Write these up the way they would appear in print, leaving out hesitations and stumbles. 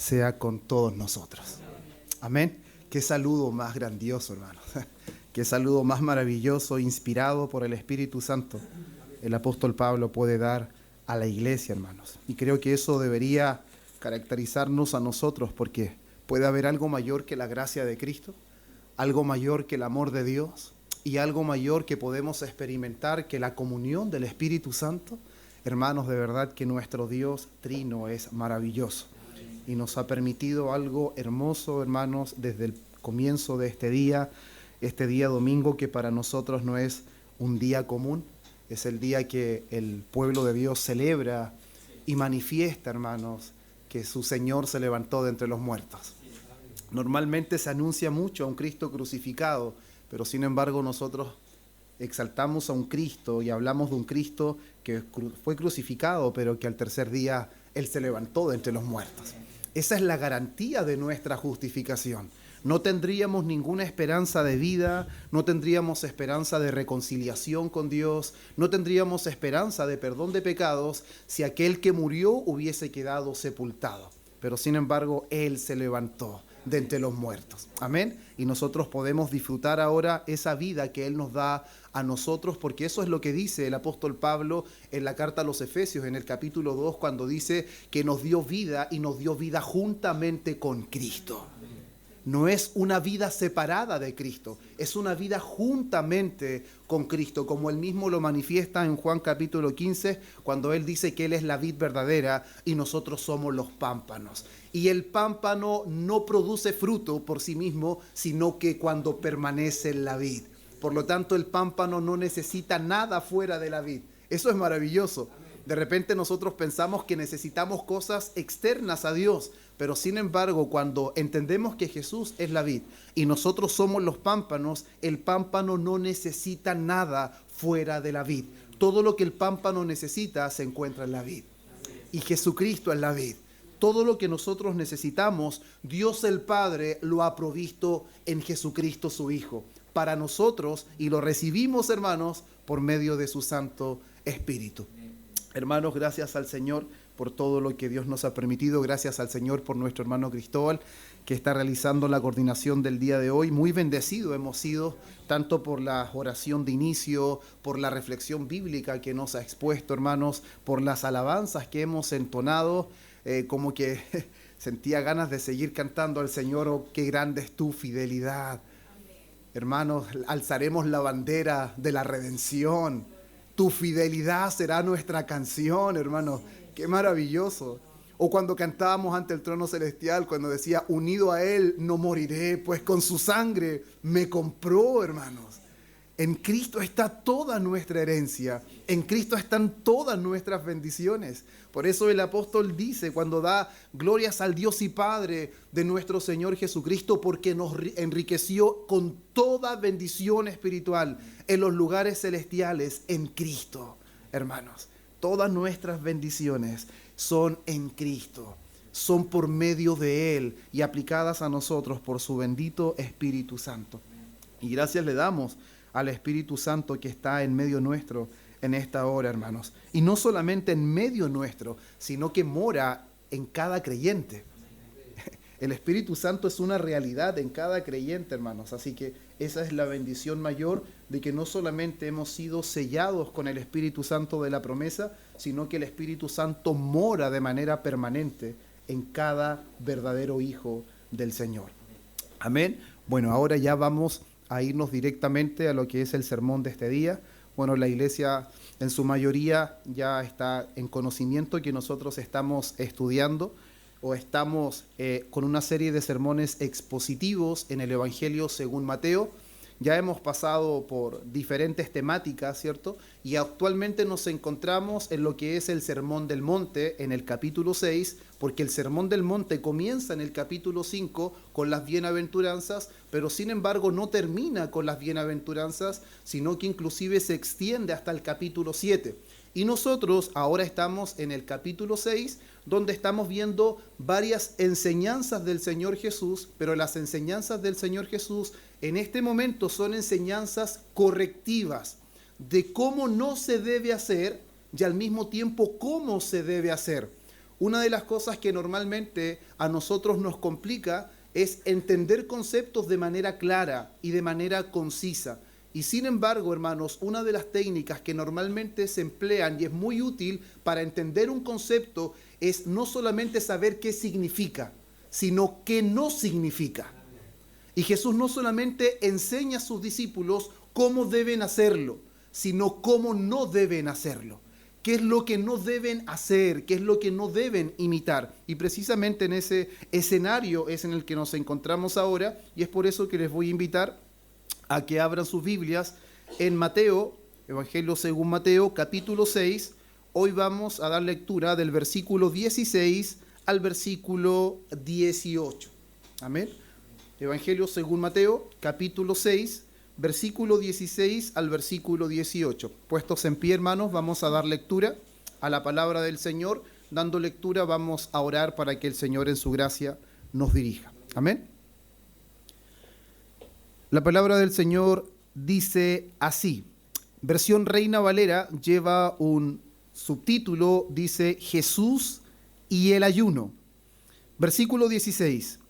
sea con todos nosotros. Amén. Qué saludo más grandioso, hermanos. Qué saludo más maravilloso, inspirado por el Espíritu Santo, el apóstol Pablo puede dar a la iglesia, hermanos. Y creo que eso debería caracterizarnos a nosotros, porque puede haber algo mayor que la gracia de Cristo, algo mayor que el amor de Dios y algo mayor que podemos experimentar que la comunión del Espíritu Santo. Hermanos, de verdad que nuestro Dios trino es maravilloso y nos ha permitido algo hermoso, hermanos, desde el comienzo de este día domingo, que para nosotros no es un día común, es el día que el pueblo de Dios celebra y manifiesta, hermanos, que su Señor se levantó de entre los muertos. Normalmente se anuncia mucho a un Cristo crucificado, pero sin embargo nosotros exaltamos a un Cristo y hablamos de un Cristo que fue crucificado, pero que al tercer día Él se levantó de entre los muertos. Esa es la garantía de nuestra justificación. No tendríamos ninguna esperanza de vida, no tendríamos esperanza de reconciliación con Dios, no tendríamos esperanza de perdón de pecados si aquel que murió hubiese quedado sepultado. Pero sin embargo, Él se levantó de entre los muertos. Amén. Y nosotros podemos disfrutar ahora esa vida que Él nos da a nosotros, porque eso es lo que dice el apóstol Pablo en la carta a los Efesios, en el capítulo 2, cuando dice que nos dio vida y nos dio vida juntamente con Cristo. No es una vida separada de Cristo, es una vida juntamente con Cristo, como Él mismo lo manifiesta en Juan capítulo 15, cuando Él dice que Él es la vid verdadera y nosotros somos los pámpanos. Y el pámpano no produce fruto por sí mismo, sino que cuando permanece en la vid. Por lo tanto, el pámpano no necesita nada fuera de la vid. Eso es maravilloso. De repente nosotros pensamos que necesitamos cosas externas a Dios, pero sin embargo, cuando entendemos que Jesús es la vid y nosotros somos los pámpanos, el pámpano no necesita nada fuera de la vid. Todo lo que el pámpano necesita se encuentra en la vid. Y Jesucristo es la vid. Todo lo que nosotros necesitamos, Dios el Padre lo ha provisto en Jesucristo su Hijo, para nosotros, y lo recibimos, hermanos, por medio de su Santo Espíritu. Hermanos, gracias al Señor por todo lo que Dios nos ha permitido. Gracias al Señor por nuestro hermano Cristóbal, que está realizando la coordinación del día de hoy. Muy bendecido hemos sido, tanto por la oración de inicio, por la reflexión bíblica que nos ha expuesto, hermanos, por las alabanzas que hemos entonado, como que sentía ganas de seguir cantando al Señor. Oh, qué grande es tu fidelidad. Hermanos, alzaremos la bandera de la redención. Tu fidelidad será nuestra canción, hermanos. Qué maravilloso. O cuando cantábamos ante el trono celestial, cuando decía, unido a Él no moriré, pues con su sangre me compró, hermanos. En Cristo está toda nuestra herencia. En Cristo están todas nuestras bendiciones. Por eso el apóstol dice, cuando da glorias al Dios y Padre de nuestro Señor Jesucristo, porque nos enriqueció con toda bendición espiritual en los lugares celestiales en Cristo. Hermanos, todas nuestras bendiciones son en Cristo, son por medio de Él y aplicadas a nosotros por su bendito Espíritu Santo. Y gracias le damos al Espíritu Santo que está en medio nuestro en esta hora, hermanos. Y no solamente en medio nuestro, sino que mora en cada creyente. El Espíritu Santo es una realidad en cada creyente, hermanos. Así que esa es la bendición mayor de que no solamente hemos sido sellados con el Espíritu Santo de la promesa, sino que el Espíritu Santo mora de manera permanente en cada verdadero hijo del Señor. Amén. Bueno, ahora ya vamos a irnos directamente a lo que es el sermón de este día. Bueno, la iglesia en su mayoría ya está en conocimiento que nosotros estamos estudiando o estamos con una serie de sermones expositivos en el Evangelio según Mateo. Ya hemos pasado por diferentes temáticas, ¿cierto? Y actualmente nos encontramos en lo que es el Sermón del Monte, en el capítulo 6, porque el Sermón del Monte comienza en el capítulo 5 con las bienaventuranzas, pero sin embargo no termina con las bienaventuranzas, sino que inclusive se extiende hasta el capítulo 7. Y nosotros ahora estamos en el capítulo 6, donde estamos viendo varias enseñanzas del Señor Jesús, pero las enseñanzas del Señor Jesús en este momento son enseñanzas correctivas de cómo no se debe hacer y al mismo tiempo cómo se debe hacer. Una de las cosas que normalmente a nosotros nos complica es entender conceptos de manera clara y de manera concisa. Y sin embargo, hermanos, una de las técnicas que normalmente se emplean y es muy útil para entender un concepto es no solamente saber qué significa, sino qué no significa. Y Jesús no solamente enseña a sus discípulos cómo deben hacerlo, sino cómo no deben hacerlo. ¿Qué es lo que no deben hacer? ¿Qué es lo que no deben imitar? Y precisamente en ese escenario es en el que nos encontramos ahora, y es por eso que les voy a invitar a que abran sus Biblias en Mateo, Evangelio según Mateo, capítulo 6. Hoy vamos a dar lectura del versículo 16 al versículo 18. Amén. Evangelio según Mateo, capítulo 6, versículo 16 al versículo 18. Puestos en pie, hermanos, vamos a dar lectura a la palabra del Señor. Dando lectura, vamos a orar para que el Señor en su gracia nos dirija. Amén. La palabra del Señor dice así. Versión Reina Valera lleva un subtítulo, dice Jesús y el ayuno. Versículo 16.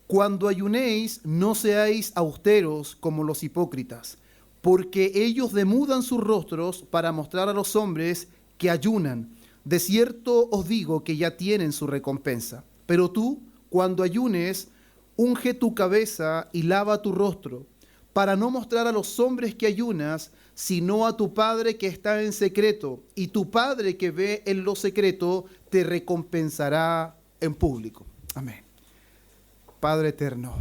Cuando ayunéis, no seáis austeros como los hipócritas, porque ellos demudan sus rostros para mostrar a los hombres que ayunan. De cierto os digo que ya tienen su recompensa. Pero tú, cuando ayunes, unge tu cabeza y lava tu rostro, para no mostrar a los hombres que ayunas, sino a tu Padre que está en secreto, y tu Padre que ve en lo secreto te recompensará en público. Amén. Padre eterno,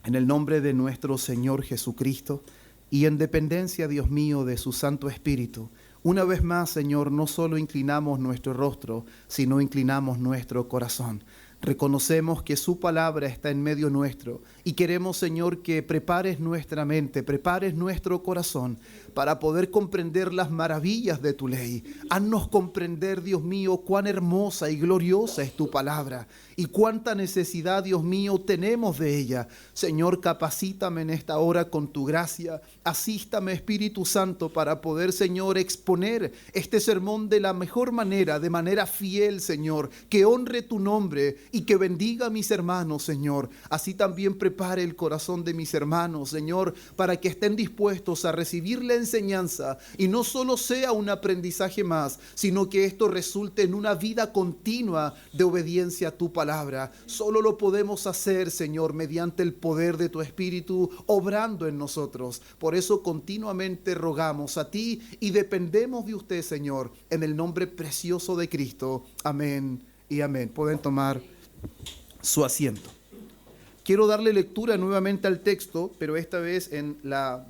en el nombre de nuestro Señor Jesucristo y en dependencia, Dios mío, de su Santo Espíritu, una vez más, Señor, no solo inclinamos nuestro rostro, sino inclinamos nuestro corazón. Reconocemos que su palabra está en medio nuestro y queremos, Señor, que prepares nuestra mente, prepares nuestro corazón para poder comprender las maravillas de tu ley. Haznos comprender, Dios mío, cuán hermosa y gloriosa es tu palabra y cuánta necesidad, Dios mío, tenemos de ella. Señor, capacítame en esta hora con tu gracia. Asístame, Espíritu Santo, para poder, Señor, exponer este sermón de la mejor manera, de manera fiel, Señor, que honre tu nombre y que bendiga a mis hermanos, Señor. Así también prepare el corazón de mis hermanos, Señor, para que estén dispuestos a recibir la enseñanza y no solo sea un aprendizaje más, sino que esto resulte en una vida continua de obediencia a tu palabra. Solo lo podemos hacer, Señor, mediante el poder de tu Espíritu obrando en nosotros. Por eso continuamente rogamos a ti y dependemos de usted, Señor, en el nombre precioso de Cristo. Amén y amén. Pueden tomar su asiento. Quiero darle lectura nuevamente al texto, pero esta vez en la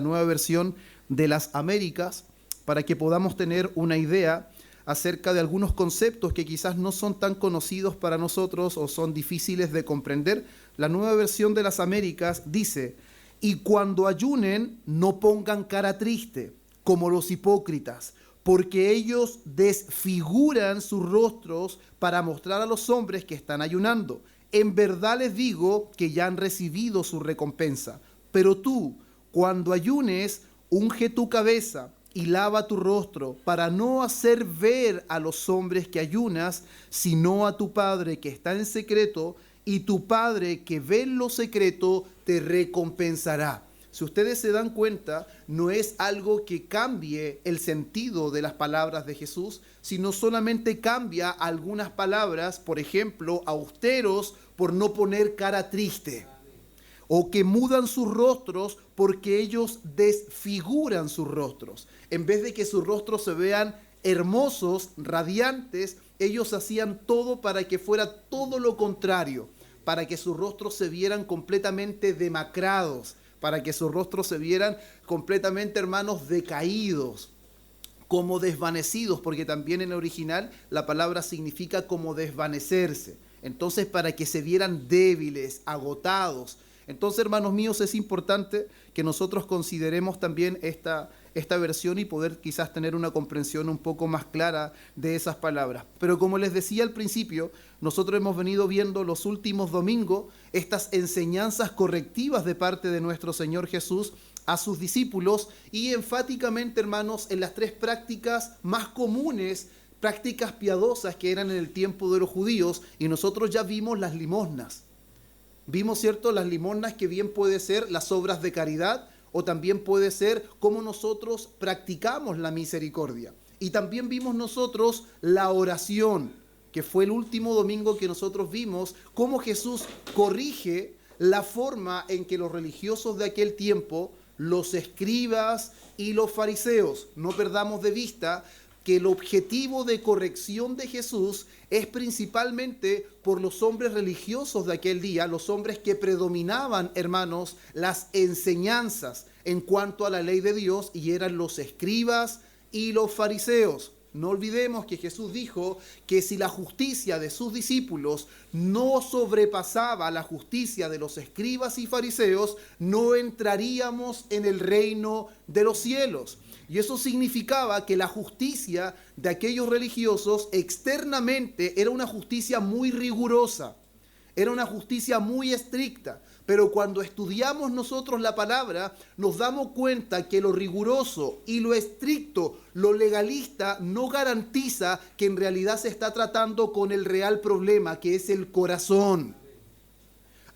nueva versión de las Américas, para que podamos tener una idea acerca de algunos conceptos que quizás no son tan conocidos para nosotros o son difíciles de comprender. La nueva versión de las Américas dice: y cuando ayunen, no pongan cara triste, como los hipócritas, porque ellos desfiguran sus rostros para mostrar a los hombres que están ayunando. En verdad les digo que ya han recibido su recompensa. Pero tú, cuando ayunes, unge tu cabeza y lava tu rostro, para no hacer ver a los hombres que ayunas, sino a tu Padre que está en secreto, y tu Padre que ve en lo secreto te recompensará. Si ustedes se dan cuenta, no es algo que cambie el sentido de las palabras de Jesús, sino solamente cambia algunas palabras, por ejemplo, austeros por no poner cara triste, o que mudan sus rostros porque ellos desfiguran sus rostros. En vez de que sus rostros se vean hermosos, radiantes, ellos hacían todo para que fuera todo lo contrario, para que sus rostros se vieran completamente demacrados, para que sus rostros se vieran completamente, hermanos, decaídos, como desvanecidos, porque también en el original la palabra significa como desvanecerse. Entonces, para que se vieran débiles, agotados. Entonces, hermanos míos, es importante que nosotros consideremos también esta versión y poder quizás tener una comprensión un poco más clara de esas palabras. Pero como les decía al principio, nosotros hemos venido viendo los últimos domingos estas enseñanzas correctivas de parte de nuestro Señor Jesús a sus discípulos y enfáticamente, hermanos, en las tres prácticas más comunes, prácticas piadosas que eran en el tiempo de los judíos, y nosotros ya vimos las limosnas. Vimos, ¿cierto?, las limosnas, que bien puede ser las obras de caridad, o también puede ser cómo nosotros practicamos la misericordia. Y también vimos nosotros la oración, que fue el último domingo que nosotros vimos, cómo Jesús corrige la forma en que los religiosos de aquel tiempo, los escribas y los fariseos, no perdamos de vista que el objetivo de corrección de Jesús es principalmente por los hombres religiosos de aquel día, los hombres que predominaban, hermanos, las enseñanzas en cuanto a la ley de Dios, y eran los escribas y los fariseos. No olvidemos que Jesús dijo que si la justicia de sus discípulos no sobrepasaba la justicia de los escribas y fariseos, no entraríamos en el reino de los cielos. Y eso significaba que la justicia de aquellos religiosos externamente era una justicia muy rigurosa, era una justicia muy estricta. Pero cuando estudiamos nosotros la palabra, nos damos cuenta que lo riguroso y lo estricto, lo legalista, no garantiza que en realidad se está tratando con el real problema, que es el corazón.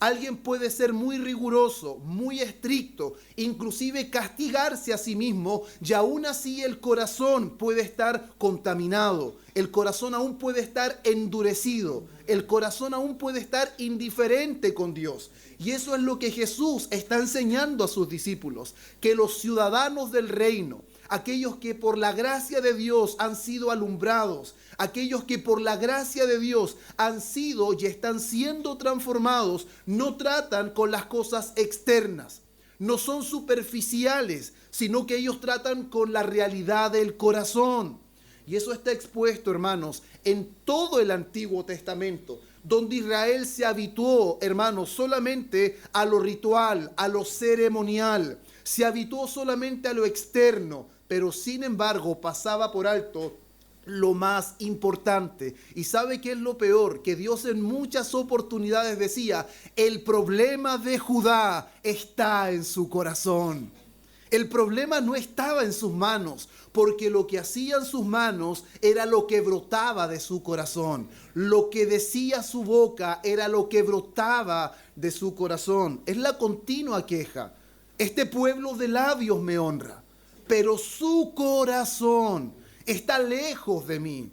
Alguien puede ser muy riguroso, muy estricto, inclusive castigarse a sí mismo, y aún así el corazón puede estar contaminado, el corazón aún puede estar endurecido, el corazón aún puede estar indiferente con Dios. Y eso es lo que Jesús está enseñando a sus discípulos, que los ciudadanos del reino, aquellos que por la gracia de Dios han sido alumbrados, aquellos que por la gracia de Dios han sido y están siendo transformados, no tratan con las cosas externas, no son superficiales, sino que ellos tratan con la realidad del corazón. Y eso está expuesto, hermanos, en todo el Antiguo Testamento, donde Israel se habituó, hermanos, solamente a lo ritual, a lo ceremonial, se habituó solamente a lo externo, pero sin embargo pasaba por alto lo más importante. ¿Y sabe qué es lo peor? Que Dios en muchas oportunidades decía: el problema de Judá está en su corazón. El problema no estaba en sus manos, porque lo que hacían sus manos era lo que brotaba de su corazón. Lo que decía su boca era lo que brotaba de su corazón. Es la continua queja. Este pueblo de labios me honra, pero su corazón está lejos de mí.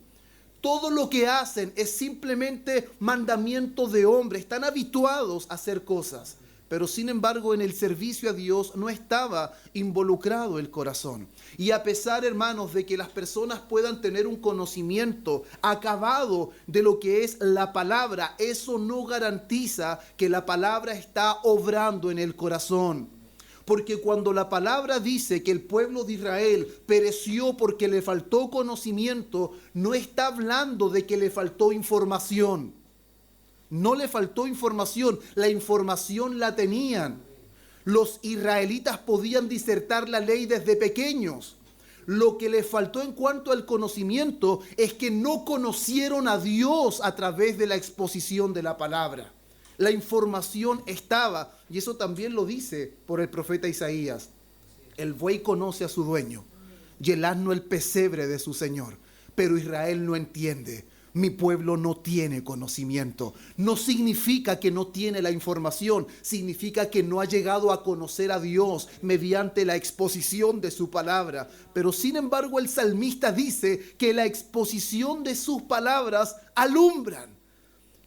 Todo lo que hacen es simplemente mandamiento de hombre. Están habituados a hacer cosas, pero sin embargo en el servicio a Dios no estaba involucrado el corazón. Y a pesar, hermanos, de que las personas puedan tener un conocimiento acabado de lo que es la palabra, eso no garantiza que la palabra está obrando en el corazón. Porque cuando la palabra dice que el pueblo de Israel pereció porque le faltó conocimiento, no está hablando de que le faltó información. No le faltó información, la información la tenían. Los israelitas podían disertar la ley desde pequeños. Lo que les faltó en cuanto al conocimiento es que no conocieron a Dios a través de la exposición de la palabra. La información estaba, y eso también lo dice por el profeta Isaías: el buey conoce a su dueño y el asno el pesebre de su señor, pero Israel no entiende. Mi pueblo no tiene conocimiento. No significa que no tiene la información, significa que no ha llegado a conocer a Dios mediante la exposición de su palabra. Pero sin embargo el salmista dice que la exposición de sus palabras alumbran,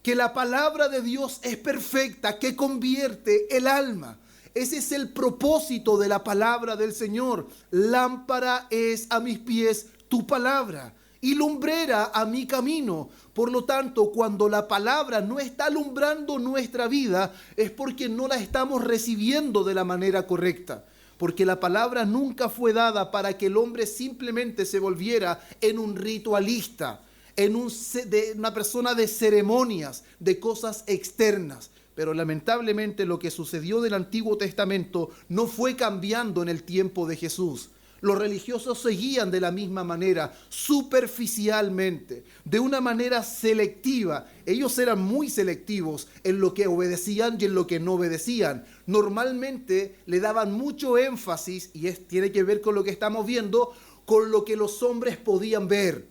que la palabra de Dios es perfecta, que convierte el alma. Ese es el propósito de la palabra del Señor. Lámpara es a mis pies tu palabra y lumbrera a mi camino. Por lo tanto, cuando la palabra no está alumbrando nuestra vida, es porque no la estamos recibiendo de la manera correcta. Porque la palabra nunca fue dada para que el hombre simplemente se volviera en un ritualista, en una persona de ceremonias, de cosas externas. Pero lamentablemente lo que sucedió del Antiguo Testamento no fue cambiando en el tiempo de Jesús. Los religiosos seguían de la misma manera, superficialmente, de una manera selectiva. Ellos eran muy selectivos en lo que obedecían y en lo que no obedecían. Normalmente le daban mucho énfasis, y tiene que ver con lo que estamos viendo, con lo que los hombres podían ver,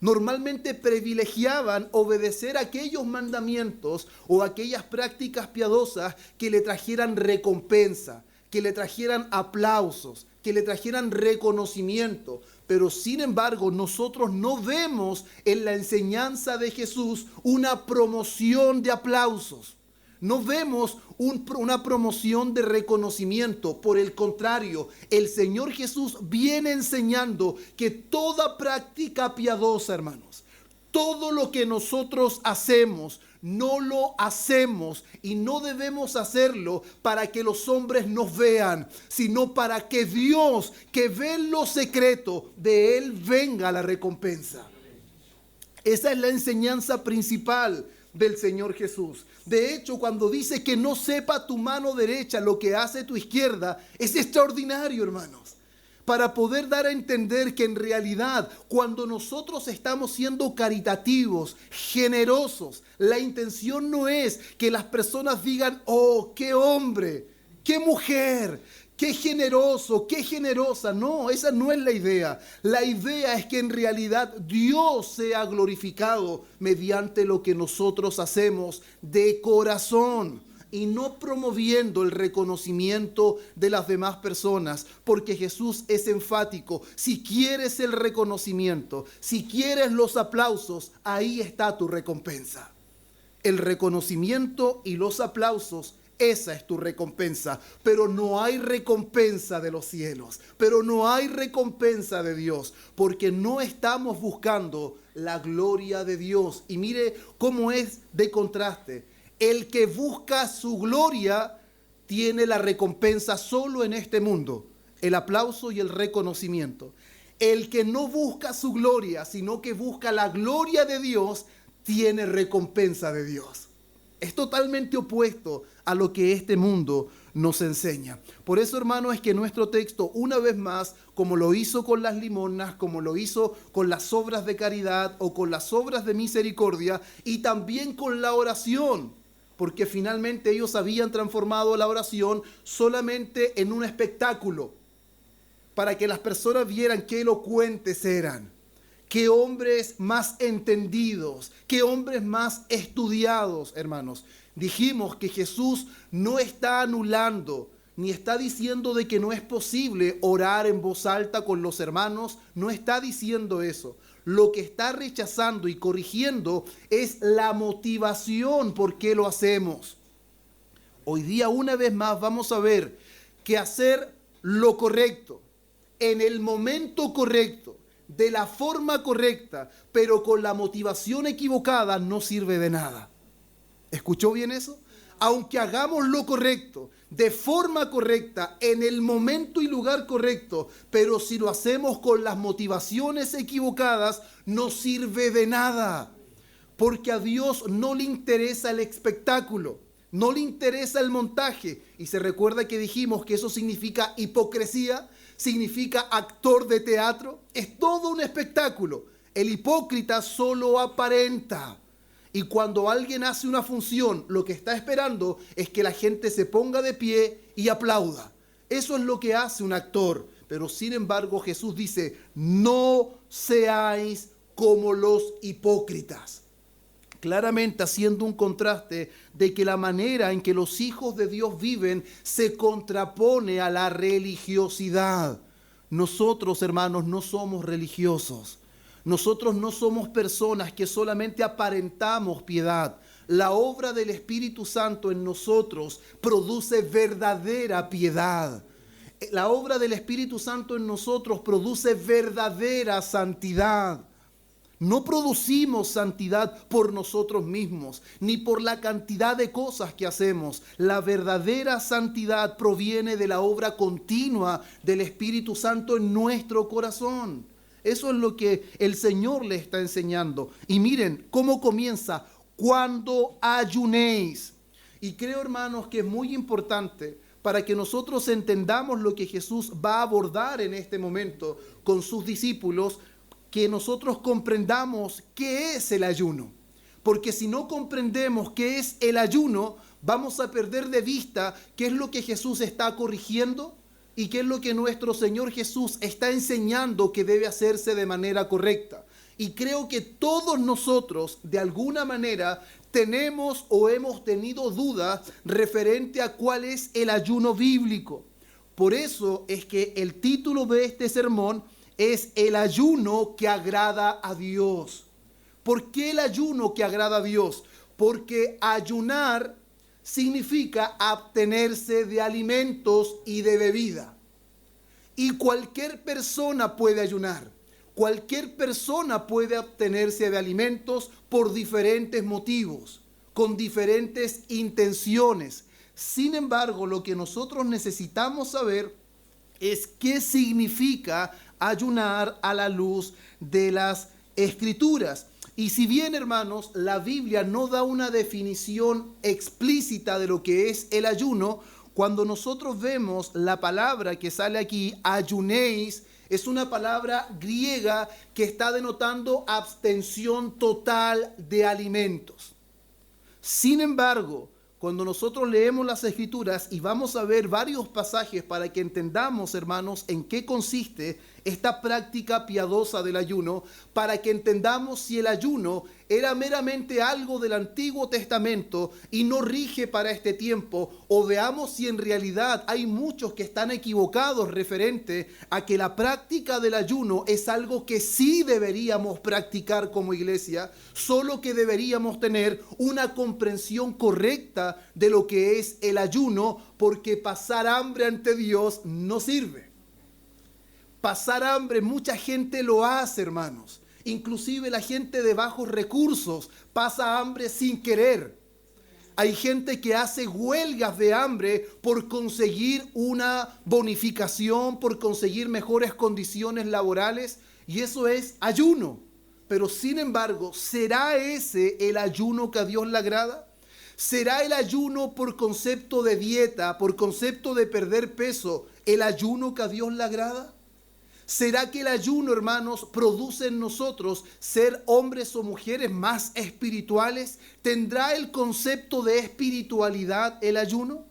normalmente privilegiaban obedecer aquellos mandamientos o aquellas prácticas piadosas que le trajeran recompensa, que le trajeran aplausos, que le trajeran reconocimiento. Pero sin embargo, nosotros no vemos en la enseñanza de Jesús una promoción de aplausos. No vemos una promoción de reconocimiento. Por el contrario, el Señor Jesús viene enseñando que toda práctica piadosa, hermanos, todo lo que nosotros hacemos, no lo hacemos y no debemos hacerlo para que los hombres nos vean, sino para que Dios, que ve en lo secreto, de Él venga la recompensa. Esa es la enseñanza principal del Señor Jesús. De hecho, cuando dice que no sepa tu mano derecha lo que hace tu izquierda, es extraordinario, hermanos, para poder dar a entender que en realidad, cuando nosotros estamos siendo caritativos, generosos, la intención no es que las personas digan: oh, qué hombre, qué mujer, qué generoso, qué generosa. No, esa no es la idea. La idea es que en realidad Dios sea glorificado mediante lo que nosotros hacemos de corazón y no promoviendo el reconocimiento de las demás personas, porque Jesús es enfático. Si quieres el reconocimiento, si quieres los aplausos, ahí está tu recompensa. El reconocimiento y los aplausos, esa es tu recompensa. Pero no hay recompensa de los cielos, pero no hay recompensa de Dios, porque no estamos buscando la gloria de Dios. Y mire cómo es de contraste. El que busca su gloria tiene la recompensa solo en este mundo, el aplauso y el reconocimiento. El que no busca su gloria, sino que busca la gloria de Dios, tiene recompensa de Dios. Es totalmente opuesto a lo que este mundo nos enseña. Por eso, hermano, es que nuestro texto, una vez más, como lo hizo con las limosnas, como lo hizo con las obras de caridad o con las obras de misericordia, y también con la oración, porque finalmente ellos habían transformado la oración solamente en un espectáculo, para que las personas vieran qué elocuentes eran, qué hombres más entendidos, qué hombres más estudiados, hermanos. Dijimos que Jesús no está anulando, ni está diciendo de que no es posible orar en voz alta con los hermanos, no está diciendo eso. Lo que está rechazando y corrigiendo es la motivación por qué lo hacemos. Hoy día, una vez más, vamos a ver que hacer lo correcto, en el momento correcto, de la forma correcta, pero con la motivación equivocada, no sirve de nada. ¿Escuchó bien eso? Aunque hagamos lo correcto, de forma correcta, en el momento y lugar correcto, pero si lo hacemos con las motivaciones equivocadas, no sirve de nada. Porque a Dios no le interesa el espectáculo, no le interesa el montaje. Y se recuerda que dijimos que eso significa hipocresía, significa actor de teatro. Es todo un espectáculo. El hipócrita solo aparenta. Y cuando alguien hace una función, lo que está esperando es que la gente se ponga de pie y aplauda. Eso es lo que hace un actor. Pero sin embargo, Jesús dice: no seáis como los hipócritas. Claramente haciendo un contraste de que la manera en que los hijos de Dios viven se contrapone a la religiosidad. Nosotros, hermanos, no somos religiosos. Nosotros no somos personas que solamente aparentamos piedad. La obra del Espíritu Santo en nosotros produce verdadera piedad. La obra del Espíritu Santo en nosotros produce verdadera santidad. No producimos santidad por nosotros mismos, ni por la cantidad de cosas que hacemos. La verdadera santidad proviene de la obra continua del Espíritu Santo en nuestro corazón. Eso es lo que el Señor le está enseñando. Y miren cómo comienza: cuando ayunéis. Y creo, hermanos, que es muy importante para que nosotros entendamos lo que Jesús va a abordar en este momento con sus discípulos, que nosotros comprendamos qué es el ayuno. Porque si no comprendemos qué es el ayuno, vamos a perder de vista qué es lo que Jesús está corrigiendo y qué es lo que nuestro Señor Jesús está enseñando que debe hacerse de manera correcta. Y creo que todos nosotros, de alguna manera, tenemos o hemos tenido dudas referente a cuál es el ayuno bíblico. Por eso es que el título de este sermón es el ayuno que agrada a Dios. ¿Por qué el ayuno que agrada a Dios? Porque ayunar significa abstenerse de alimentos y de bebida. Y cualquier persona puede ayunar. Cualquier persona puede abstenerse de alimentos por diferentes motivos, con diferentes intenciones. Sin embargo, lo que nosotros necesitamos saber es qué significa ayunar a la luz de las Escrituras. Y si bien, hermanos, la Biblia no da una definición explícita de lo que es el ayuno, cuando nosotros vemos la palabra que sale aquí, ayunéis, es una palabra griega que está denotando abstención total de alimentos. Sin embargo, cuando nosotros leemos las Escrituras y vamos a ver varios pasajes para que entendamos, hermanos, en qué consiste esta práctica piadosa del ayuno, para que entendamos si el ayuno era meramente algo del Antiguo Testamento y no rige para este tiempo, o veamos si en realidad hay muchos que están equivocados referente a que la práctica del ayuno es algo que sí deberíamos practicar como iglesia, solo que deberíamos tener una comprensión correcta de lo que es el ayuno, porque pasar hambre ante Dios no sirve. Pasar hambre, mucha gente lo hace, hermanos. Inclusive la gente de bajos recursos pasa hambre sin querer. Hay gente que hace huelgas de hambre por conseguir una bonificación, por conseguir mejores condiciones laborales, y eso es ayuno. Pero sin embargo, ¿será ese el ayuno que a Dios le agrada? ¿Será el ayuno por concepto de dieta, por concepto de perder peso, el ayuno que a Dios le agrada? ¿Será que el ayuno, hermanos, produce en nosotros ser hombres o mujeres más espirituales? ¿Tendrá el concepto de espiritualidad el ayuno?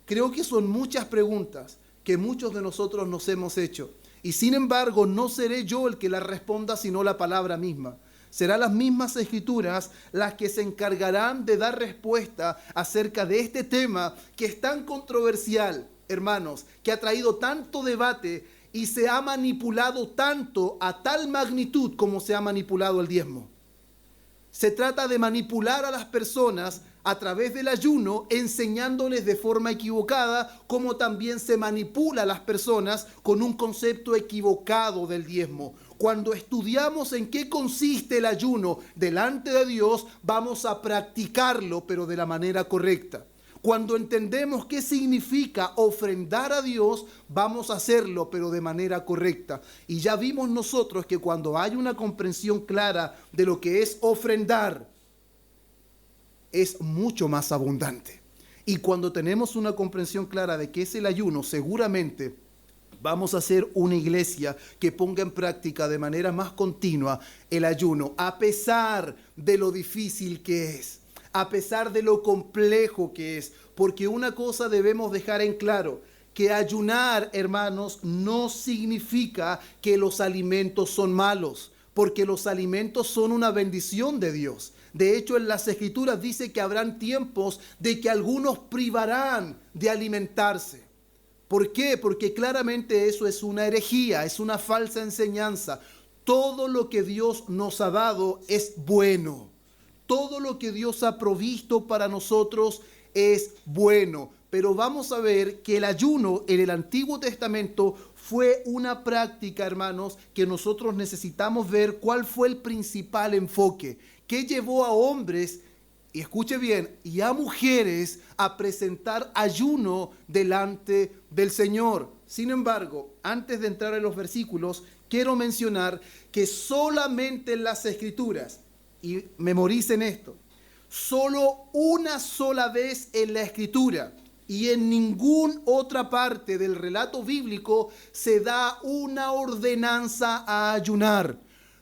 Creo que son muchas preguntas que muchos de nosotros nos hemos hecho. Y sin embargo, no seré yo el que las responda, sino la palabra misma. Serán las mismas Escrituras las que se encargarán de dar respuesta acerca de este tema que es tan controversial, hermanos, que ha traído tanto debate y se ha manipulado tanto a tal magnitud como se ha manipulado el diezmo. Se trata de manipular a las personas a través del ayuno, enseñándoles de forma equivocada, como también se manipula a las personas con un concepto equivocado del diezmo. Cuando estudiamos en qué consiste el ayuno delante de Dios, vamos a practicarlo, pero de la manera correcta. Cuando entendemos qué significa ofrendar a Dios, vamos a hacerlo, pero de manera correcta. Y ya vimos nosotros que cuando hay una comprensión clara de lo que es ofrendar, es mucho más abundante. Y cuando tenemos una comprensión clara de qué es el ayuno, seguramente vamos a ser una iglesia que ponga en práctica de manera más continua el ayuno, a pesar de lo difícil que es. A pesar de lo complejo que es, porque una cosa debemos dejar en claro, que ayunar, hermanos, no significa que los alimentos son malos, porque los alimentos son una bendición de Dios. De hecho, en las Escrituras dice que habrán tiempos de que algunos privarán de alimentarse. ¿Por qué? Porque claramente eso es una herejía, es una falsa enseñanza. Todo lo que Dios nos ha dado es bueno. Todo lo que Dios ha provisto para nosotros es bueno. Pero vamos a ver que el ayuno en el Antiguo Testamento fue una práctica, hermanos, que nosotros necesitamos ver cuál fue el principal enfoque. ¿Qué llevó a hombres, y escuche bien, y a mujeres a presentar ayuno delante del Señor? Sin embargo, antes de entrar en los versículos, quiero mencionar que solamente en las Escrituras, y memoricen esto, solo una sola vez en la Escritura y en ninguna otra parte del relato bíblico se da una ordenanza a ayunar.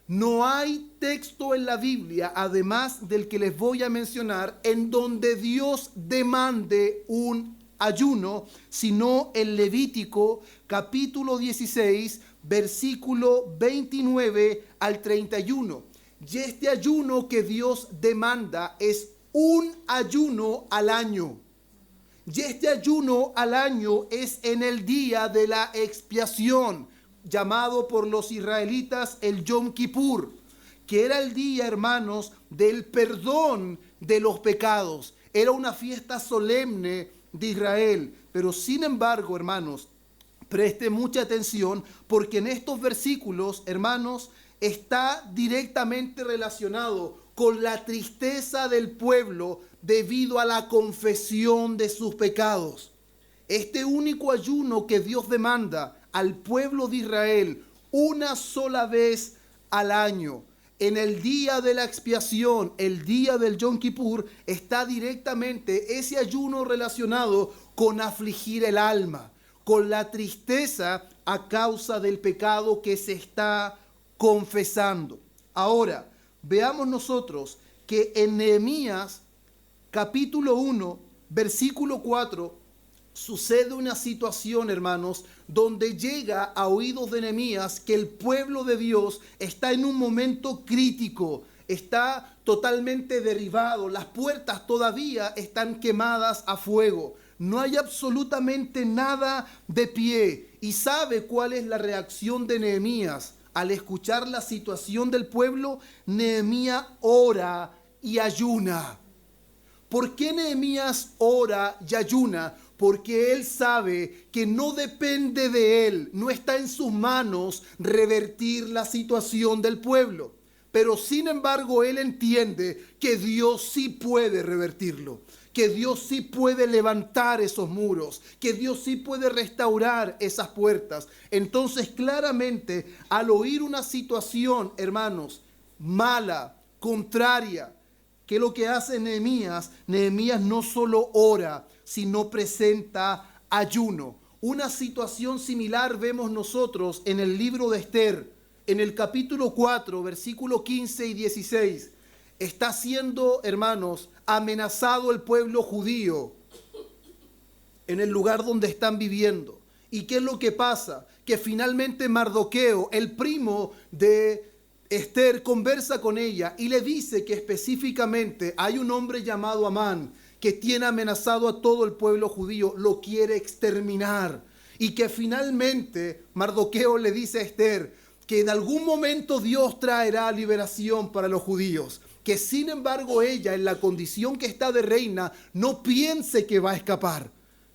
No hay texto en la Biblia, además del que les voy a mencionar, en donde Dios demande un ayuno, sino en Levítico capítulo 16, versículo 29 al 31. Y este ayuno que Dios demanda es un ayuno al año. Y este ayuno al año es en el día de la expiación, llamado por los israelitas el Yom Kippur, que era el día, hermanos, del perdón de los pecados. Era una fiesta solemne de Israel. Pero sin embargo, hermanos, preste mucha atención, porque en estos versículos, hermanos, está directamente relacionado con la tristeza del pueblo debido a la confesión de sus pecados. Este único ayuno que Dios demanda al pueblo de Israel una sola vez al año, en el día de la expiación, el día del Yom Kippur, está directamente ese ayuno relacionado con afligir el alma, con la tristeza a causa del pecado que se está confesando. Ahora, veamos nosotros que en Nehemías capítulo 1, versículo 4, sucede una situación, hermanos, donde llega a oídos de Nehemías que el pueblo de Dios está en un momento crítico, está totalmente derribado, las puertas todavía están quemadas a fuego, no hay absolutamente nada de pie. ¿Y sabe cuál es la reacción de Nehemías? Al escuchar la situación del pueblo, Nehemías ora y ayuna. ¿Por qué Nehemías ora y ayuna? Porque él sabe que no depende de él, no está en sus manos revertir la situación del pueblo. Pero sin embargo, él entiende que Dios sí puede revertirlo, que Dios sí puede levantar esos muros, que Dios sí puede restaurar esas puertas. Entonces, claramente, al oír una situación, hermanos, mala, contraria, ¿qué es lo que hace Nehemías? Nehemías no solo ora, sino presenta ayuno. Una situación similar vemos nosotros en el libro de Esther, en el capítulo 4, versículo 15 y 16. Está siendo, hermanos, amenazado el pueblo judío en el lugar donde están viviendo. ¿Y qué es lo que pasa? Que finalmente Mardoqueo, el primo de Esther, conversa con ella y le dice que específicamente hay un hombre llamado Amán que tiene amenazado a todo el pueblo judío, lo quiere exterminar. Y que finalmente Mardoqueo le dice a Esther que en algún momento Dios traerá liberación para los judíos. Que sin embargo ella, en la condición que está de reina, no piense que va a escapar,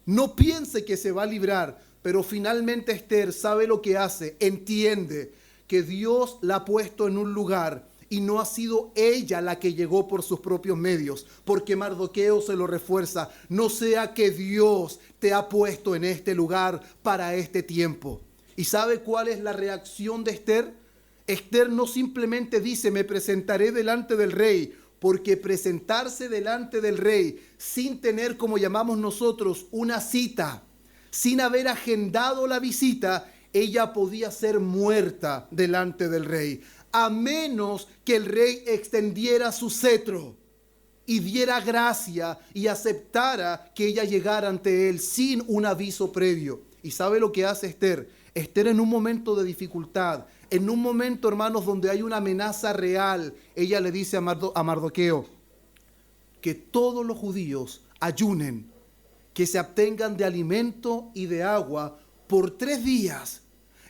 no piense que se va a librar. Pero finalmente Esther sabe lo que hace, entiende que Dios la ha puesto en un lugar y no ha sido ella la que llegó por sus propios medios, porque Mardoqueo se lo refuerza: no sea que Dios te ha puesto en este lugar para este tiempo. ¿Y sabe cuál es la reacción de Esther? Esther no simplemente dice: me presentaré delante del rey, porque presentarse delante del rey sin tener, como llamamos nosotros, una cita, sin haber agendado la visita, ella podía ser muerta delante del rey, a menos que el rey extendiera su cetro y diera gracia y aceptara que ella llegara ante él sin un aviso previo. ¿Y sabe lo que hace Esther? Esther, en un momento de dificultad, en un momento, hermanos, donde hay una amenaza real, ella le dice a Mardoqueo que todos los judíos ayunen, que se abstengan de alimento y de agua por 3 días.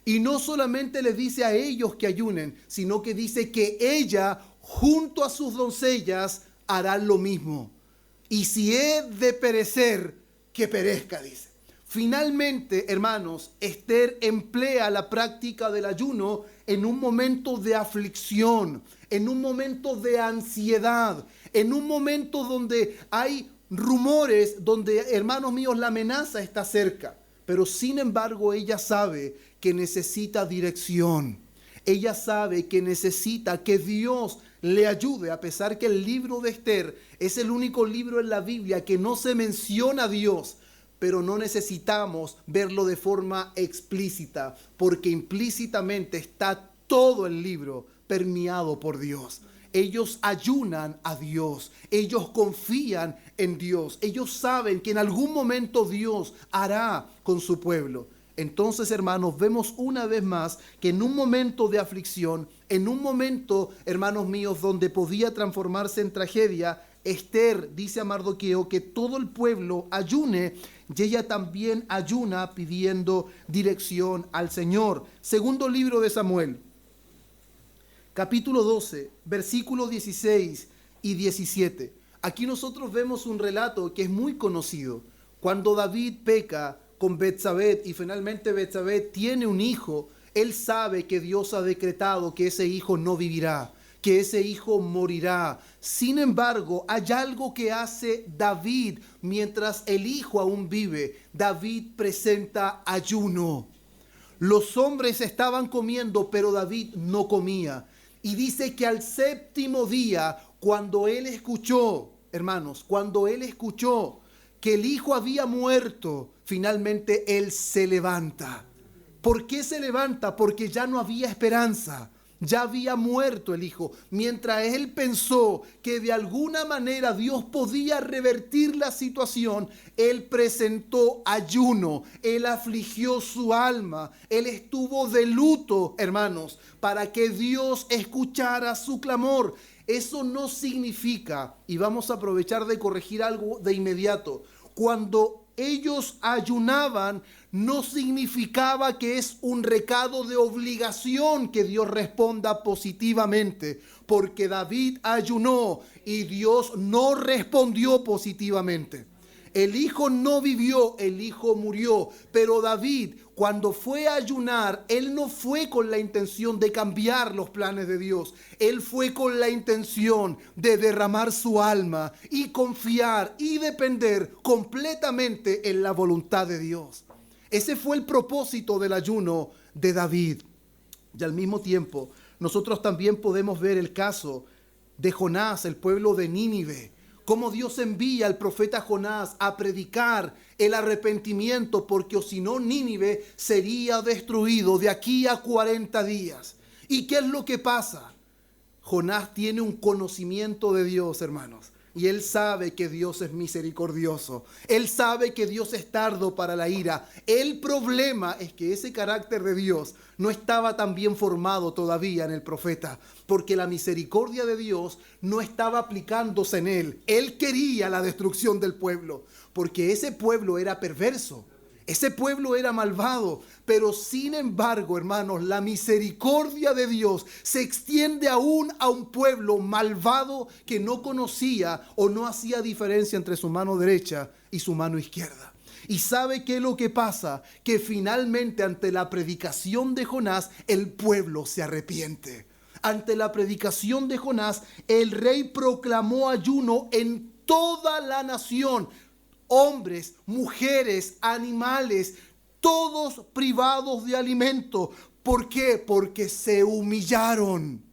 Y no solamente le dice a ellos que ayunen, sino que dice que ella, junto a sus doncellas, harán lo mismo. Y si he de perecer, que perezca, dice. Finalmente, hermanos, Esther emplea la práctica del ayuno en un momento de aflicción, en un momento de ansiedad, en un momento donde hay rumores, donde, hermanos míos, la amenaza está cerca. Pero sin embargo, ella sabe que necesita dirección. Ella sabe que necesita que Dios le ayude, a pesar que el libro de Esther es el único libro en la Biblia que no se menciona a Dios. Pero no necesitamos verlo de forma explícita, porque implícitamente está todo el libro permeado por Dios. Ellos ayunan a Dios, ellos confían en Dios, ellos saben que en algún momento Dios hará con su pueblo. Entonces, hermanos, vemos una vez más que en un momento de aflicción, en un momento, hermanos míos, donde podía transformarse en tragedia, Esther dice a Mardoqueo que todo el pueblo ayune, y ella también ayuna pidiendo dirección al Señor. Segundo libro de Samuel, capítulo 12, versículos 16 y 17. Aquí nosotros vemos un relato que es muy conocido. Cuando David peca con Betsabé y finalmente Betsabé tiene un hijo, él sabe que Dios ha decretado que ese hijo no vivirá, que ese hijo morirá. Sin embargo, hay algo que hace David mientras el hijo aún vive. David presenta ayuno. Los hombres estaban comiendo, pero David no comía. Y dice que al séptimo día, cuando él escuchó, hermanos, cuando él escuchó que el hijo había muerto, finalmente él se levanta. ¿Por qué se levanta? Porque ya no había esperanza. Ya había muerto el hijo. Mientras él pensó que de alguna manera Dios podía revertir la situación, él presentó ayuno, él afligió su alma, él estuvo de luto, hermanos, para que Dios escuchara su clamor. Eso no significa, y vamos a aprovechar de corregir algo de inmediato, cuando ellos ayunaban, no significaba que es un recado de obligación que Dios responda positivamente, porque David ayunó y Dios no respondió positivamente. El hijo no vivió, el hijo murió, pero David, cuando fue a ayunar, él no fue con la intención de cambiar los planes de Dios. Él fue con la intención de derramar su alma y confiar y depender completamente en la voluntad de Dios. Ese fue el propósito del ayuno de David. Y al mismo tiempo, nosotros también podemos ver el caso de Jonás, el pueblo de Nínive. Cómo Dios envía al profeta Jonás a predicar el arrepentimiento, porque o si no Nínive sería destruido de aquí a 40 días. ¿Y qué es lo que pasa? Jonás tiene un conocimiento de Dios, hermanos. Y él sabe que Dios es misericordioso. Él sabe que Dios es tardo para la ira. El problema es que ese carácter de Dios no estaba tan bien formado todavía en el profeta, porque la misericordia de Dios no estaba aplicándose en él. Él quería la destrucción del pueblo, porque ese pueblo era perverso. Ese pueblo era malvado, pero sin embargo, hermanos, la misericordia de Dios se extiende aún a un pueblo malvado que no conocía o no hacía diferencia entre su mano derecha y su mano izquierda. ¿Y sabe qué es lo que pasa? Que finalmente ante la predicación de Jonás, el pueblo se arrepiente. Ante la predicación de Jonás, el rey proclamó ayuno en toda la nación. Hombres, mujeres, animales, todos privados de alimento. ¿Por qué? Porque se humillaron.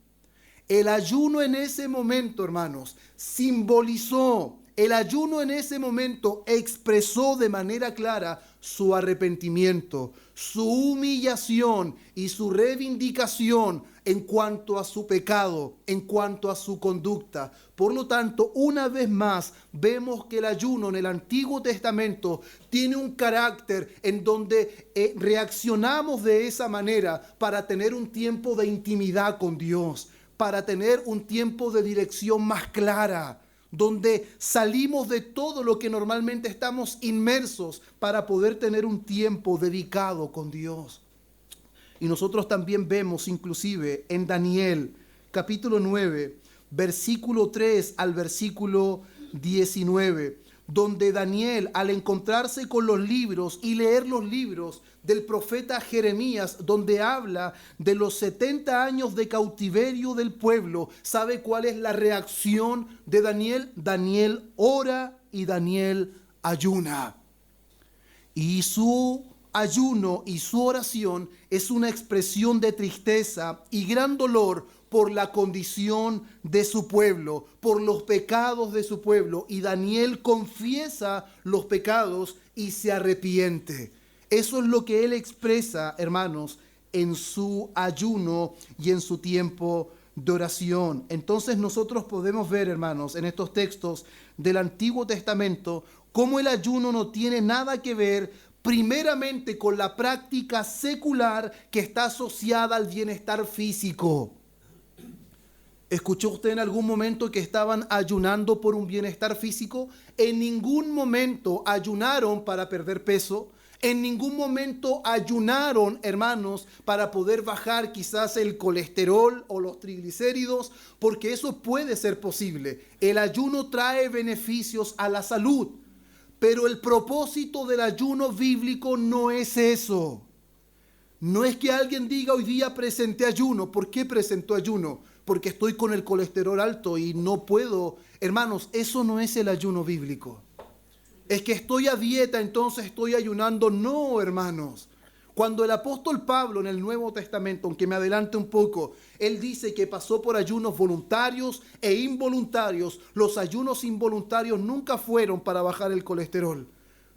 El ayuno en ese momento, hermanos, simbolizó, el ayuno en ese momento expresó de manera clara su arrepentimiento, su humillación y su reivindicación en cuanto a su pecado, en cuanto a su conducta. Por lo tanto, una vez más, vemos que el ayuno en el Antiguo Testamento tiene un carácter en donde reaccionamos de esa manera para tener un tiempo de intimidad con Dios, para tener un tiempo de dirección más clara, donde salimos de todo lo que normalmente estamos inmersos para poder tener un tiempo dedicado con Dios. Y nosotros también vemos inclusive en Daniel capítulo 9, versículo 3 al versículo 19, donde Daniel, al encontrarse con los libros y leer los libros del profeta Jeremías, donde habla de los 70 años de cautiverio del pueblo, ¿sabe cuál es la reacción de Daniel? Daniel ora y Daniel ayuna. Y su ayuno y su oración es una expresión de tristeza y gran dolor por la condición de su pueblo, por los pecados de su pueblo. Y Daniel confiesa los pecados y se arrepiente. Eso es lo que él expresa, hermanos, en su ayuno y en su tiempo de oración. Entonces nosotros podemos ver, hermanos, en estos textos del Antiguo Testamento, cómo el ayuno no tiene nada que ver primeramente con la práctica secular que está asociada al bienestar físico. ¿Escuchó usted en algún momento que estaban ayunando por un bienestar físico? En ningún momento ayunaron para perder peso. En ningún momento ayunaron, hermanos, para poder bajar quizás el colesterol o los triglicéridos, porque eso puede ser posible. El ayuno trae beneficios a la salud, pero el propósito del ayuno bíblico no es eso. No es que alguien diga hoy día presenté ayuno. ¿Por qué presentó ayuno? Porque estoy con el colesterol alto y no puedo. Hermanos, eso no es el ayuno bíblico. Es que estoy a dieta, entonces estoy ayunando. No, hermanos. Cuando el apóstol Pablo en el Nuevo Testamento, aunque me adelante un poco, él dice que pasó por ayunos voluntarios e involuntarios. Los ayunos involuntarios nunca fueron para bajar el colesterol.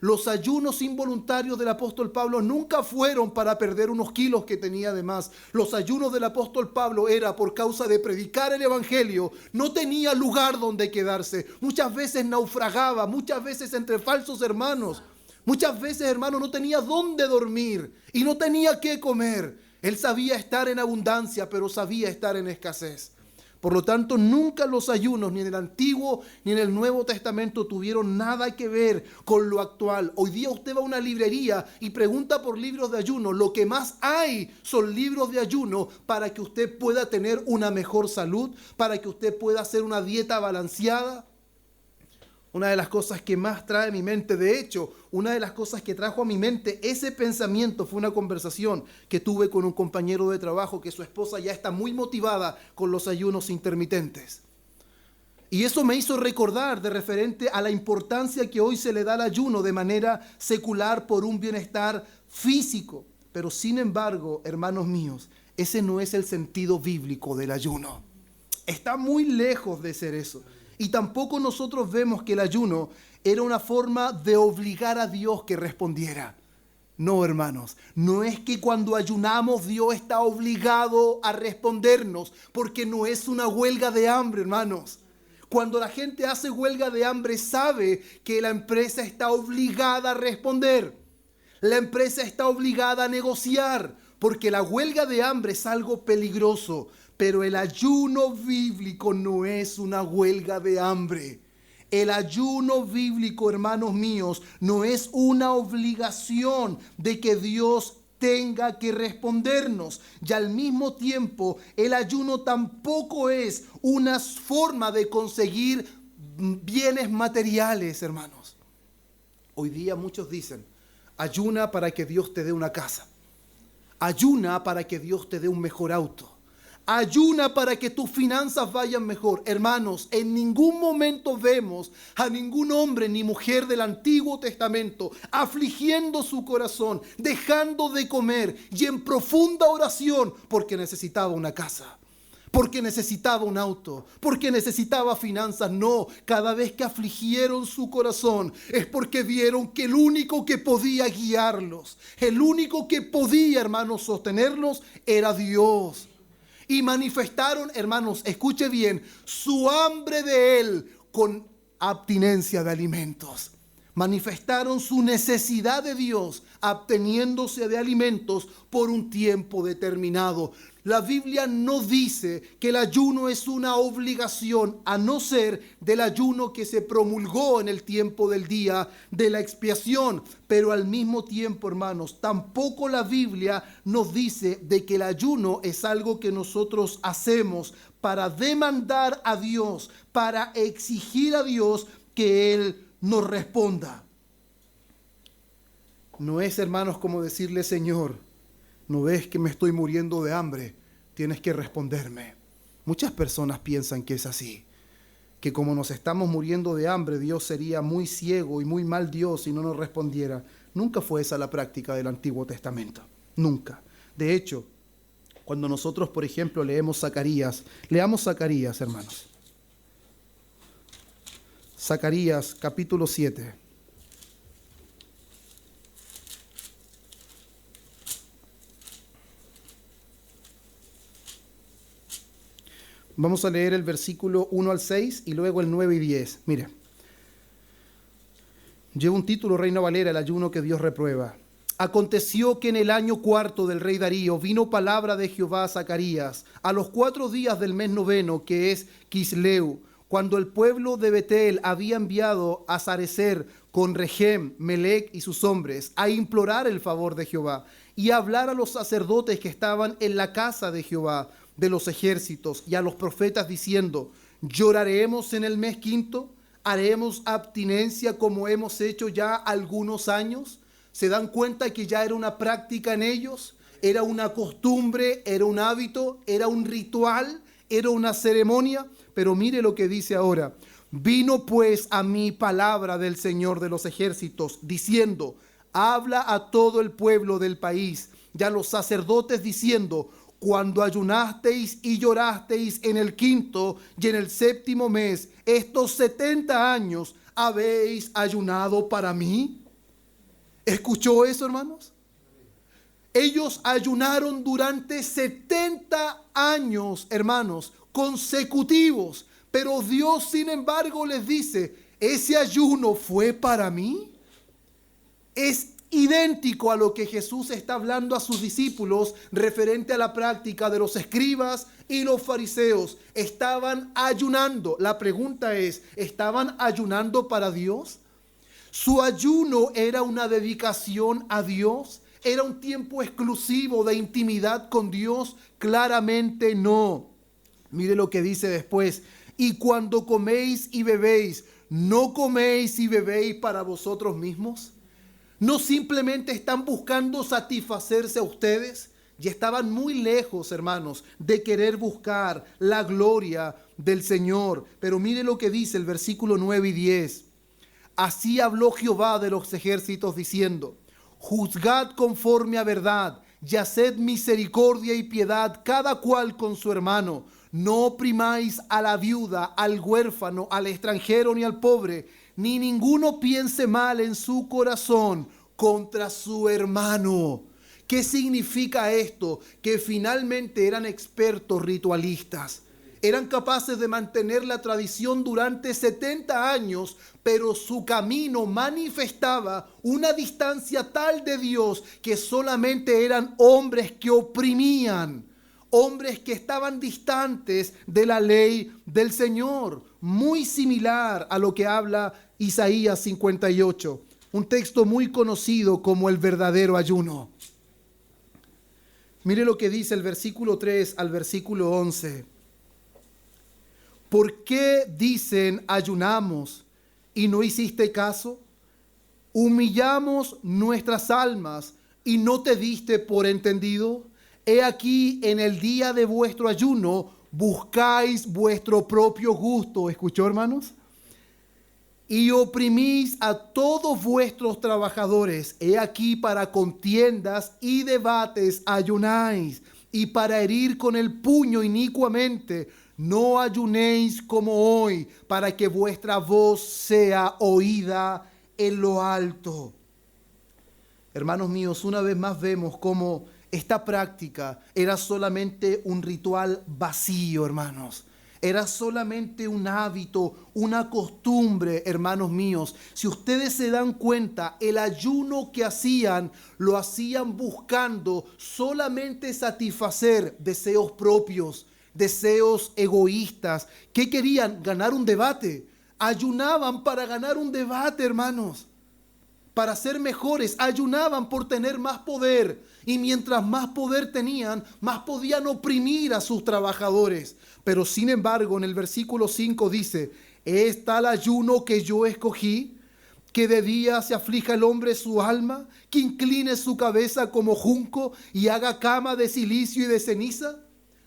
Los ayunos involuntarios del apóstol Pablo nunca fueron para perder unos kilos que tenía de más. Los ayunos del apóstol Pablo era por causa de predicar el evangelio. No tenía lugar donde quedarse. Muchas veces naufragaba, muchas veces entre falsos hermanos. Muchas veces, hermano, no tenía dónde dormir y no tenía qué comer. Él sabía estar en abundancia, pero sabía estar en escasez. Por lo tanto, nunca los ayunos, ni en el Antiguo ni en el Nuevo Testamento, tuvieron nada que ver con lo actual. Hoy día usted va a una librería y pregunta por libros de ayuno. Lo que más hay son libros de ayuno para que usted pueda tener una mejor salud, para que usted pueda hacer una dieta balanceada. Una de las cosas que más trae a mi mente, de hecho, una de las cosas que trajo a mi mente ese pensamiento fue una conversación que tuve con un compañero de trabajo que su esposa ya está muy motivada con los ayunos intermitentes. Y eso me hizo recordar de referente a la importancia que hoy se le da al ayuno de manera secular por un bienestar físico. Pero sin embargo, hermanos míos, ese no es el sentido bíblico del ayuno. Está muy lejos de ser eso. Y tampoco nosotros vemos que el ayuno era una forma de obligar a Dios que respondiera. No, hermanos, no es que cuando ayunamos Dios está obligado a respondernos, porque no es una huelga de hambre, hermanos. Cuando la gente hace huelga de hambre, sabe que la empresa está obligada a responder. La empresa está obligada a negociar, porque la huelga de hambre es algo peligroso. Pero el ayuno bíblico no es una huelga de hambre. El ayuno bíblico, hermanos míos, no es una obligación de que Dios tenga que respondernos. Y al mismo tiempo, el ayuno tampoco es una forma de conseguir bienes materiales, hermanos. Hoy día muchos dicen, ayuna para que Dios te dé una casa. Ayuna para que Dios te dé un mejor auto. Ayuna para que tus finanzas vayan mejor. Hermanos, en ningún momento vemos a ningún hombre ni mujer del Antiguo Testamento afligiendo su corazón, dejando de comer y en profunda oración porque necesitaba una casa, porque necesitaba un auto, porque necesitaba finanzas. No, cada vez que afligieron su corazón es porque vieron que el único que podía guiarlos, el único que podía, hermanos, sostenerlos era Dios. Y manifestaron, hermanos, escuche bien, su hambre de Él con abstinencia de alimentos. Manifestaron su necesidad de Dios absteniéndose de alimentos por un tiempo determinado. La Biblia no dice que el ayuno es una obligación, a no ser del ayuno que se promulgó en el tiempo del día de la expiación. Pero al mismo tiempo, hermanos, tampoco la Biblia nos dice de que el ayuno es algo que nosotros hacemos para demandar a Dios, para exigir a Dios que Él nos responda. No es, hermanos, como decirle, Señor, ¿no ves que me estoy muriendo de hambre? Tienes que responderme. Muchas personas piensan que es así, que como nos estamos muriendo de hambre, Dios sería muy ciego y muy mal Dios si no nos respondiera. Nunca fue esa la práctica del Antiguo Testamento, nunca. De hecho, cuando nosotros, por ejemplo, leamos Zacarías, hermanos. Zacarías, capítulo 7. Vamos a leer el versículo 1 al 6 y luego el 9 y 10. Mire, lleva un título, Reina Valera, el ayuno que Dios reprueba. Aconteció que en el año cuarto del rey Darío vino palabra de Jehová a Zacarías a los 4 días del mes noveno, que es Quisleu, cuando el pueblo de Betel había enviado a Sarecer con Regem, Melec y sus hombres a implorar el favor de Jehová y a hablar a los sacerdotes que estaban en la casa de Jehová de los ejércitos y a los profetas diciendo: ¿lloraremos en el mes quinto? ¿Haremos abstinencia como hemos hecho ya algunos años? ¿Se dan cuenta que ya era una práctica en ellos? Era una costumbre, era un hábito, era un ritual, era una ceremonia. Pero mire lo que dice ahora. Vino pues a mí palabra del Señor de los ejércitos, diciendo: habla a todo el pueblo del país y a los sacerdotes diciendo: cuando ayunasteis y llorasteis en el quinto y en el séptimo mes, estos 70 años, ¿habéis ayunado para mí? ¿Escuchó eso, hermanos? Ellos ayunaron durante 70 años, hermanos, consecutivos. Pero Dios, sin embargo, les dice: ¿ese ayuno fue para mí? Es idéntico a lo que Jesús está hablando a sus discípulos referente a la práctica de los escribas y los fariseos. Estaban ayunando. La pregunta es: ¿estaban ayunando para Dios? ¿Su ayuno era una dedicación a Dios? ¿Era un tiempo exclusivo de intimidad con Dios? Claramente no. Mire lo que dice después: y cuando coméis y bebéis, ¿no coméis y bebéis para vosotros mismos? ¿No simplemente están buscando satisfacerse a ustedes? Y estaban muy lejos, hermanos, de querer buscar la gloria del Señor. Pero mire lo que dice el versículo 9 y 10. Así habló Jehová de los ejércitos diciendo: juzgad conforme a verdad, y haced misericordia y piedad cada cual con su hermano. No oprimáis a la viuda, al huérfano, al extranjero ni al pobre, ni ninguno piense mal en su corazón contra su hermano. ¿Qué significa esto? Que finalmente eran expertos ritualistas. Eran capaces de mantener la tradición durante 70 años, pero su camino manifestaba una distancia tal de Dios que solamente eran hombres que oprimían, hombres que estaban distantes de la ley del Señor. Muy similar a lo que habla Isaías 58, un texto muy conocido como el verdadero ayuno. Mire lo que dice el versículo 3 al versículo 11. ¿Por qué dicen ayunamos y no hiciste caso? Humillamos nuestras almas y no te diste por entendido. He aquí, en el día de vuestro ayuno buscáis vuestro propio gusto. ¿Escuchó, hermanos? Y oprimís a todos vuestros trabajadores. He aquí, para contiendas y debates ayunáis, y para herir con el puño inicuamente. No ayunéis como hoy, para que vuestra voz sea oída en lo alto. Hermanos míos, una vez más vemos cómo esta práctica era solamente un ritual vacío, hermanos. Era solamente un hábito, una costumbre, hermanos míos. Si ustedes se dan cuenta, el ayuno que hacían, lo hacían buscando solamente satisfacer deseos propios, deseos egoístas. ¿Qué querían? Ganar un debate. Ayunaban para ganar un debate, hermanos. Para ser mejores, ayunaban por tener más poder. Y mientras más poder tenían, más podían oprimir a sus trabajadores. Pero sin embargo, en el versículo 5 dice: ¿es tal ayuno que yo escogí? Que de día se aflija el hombre su alma, que incline su cabeza como junco y haga cama de silicio y de ceniza.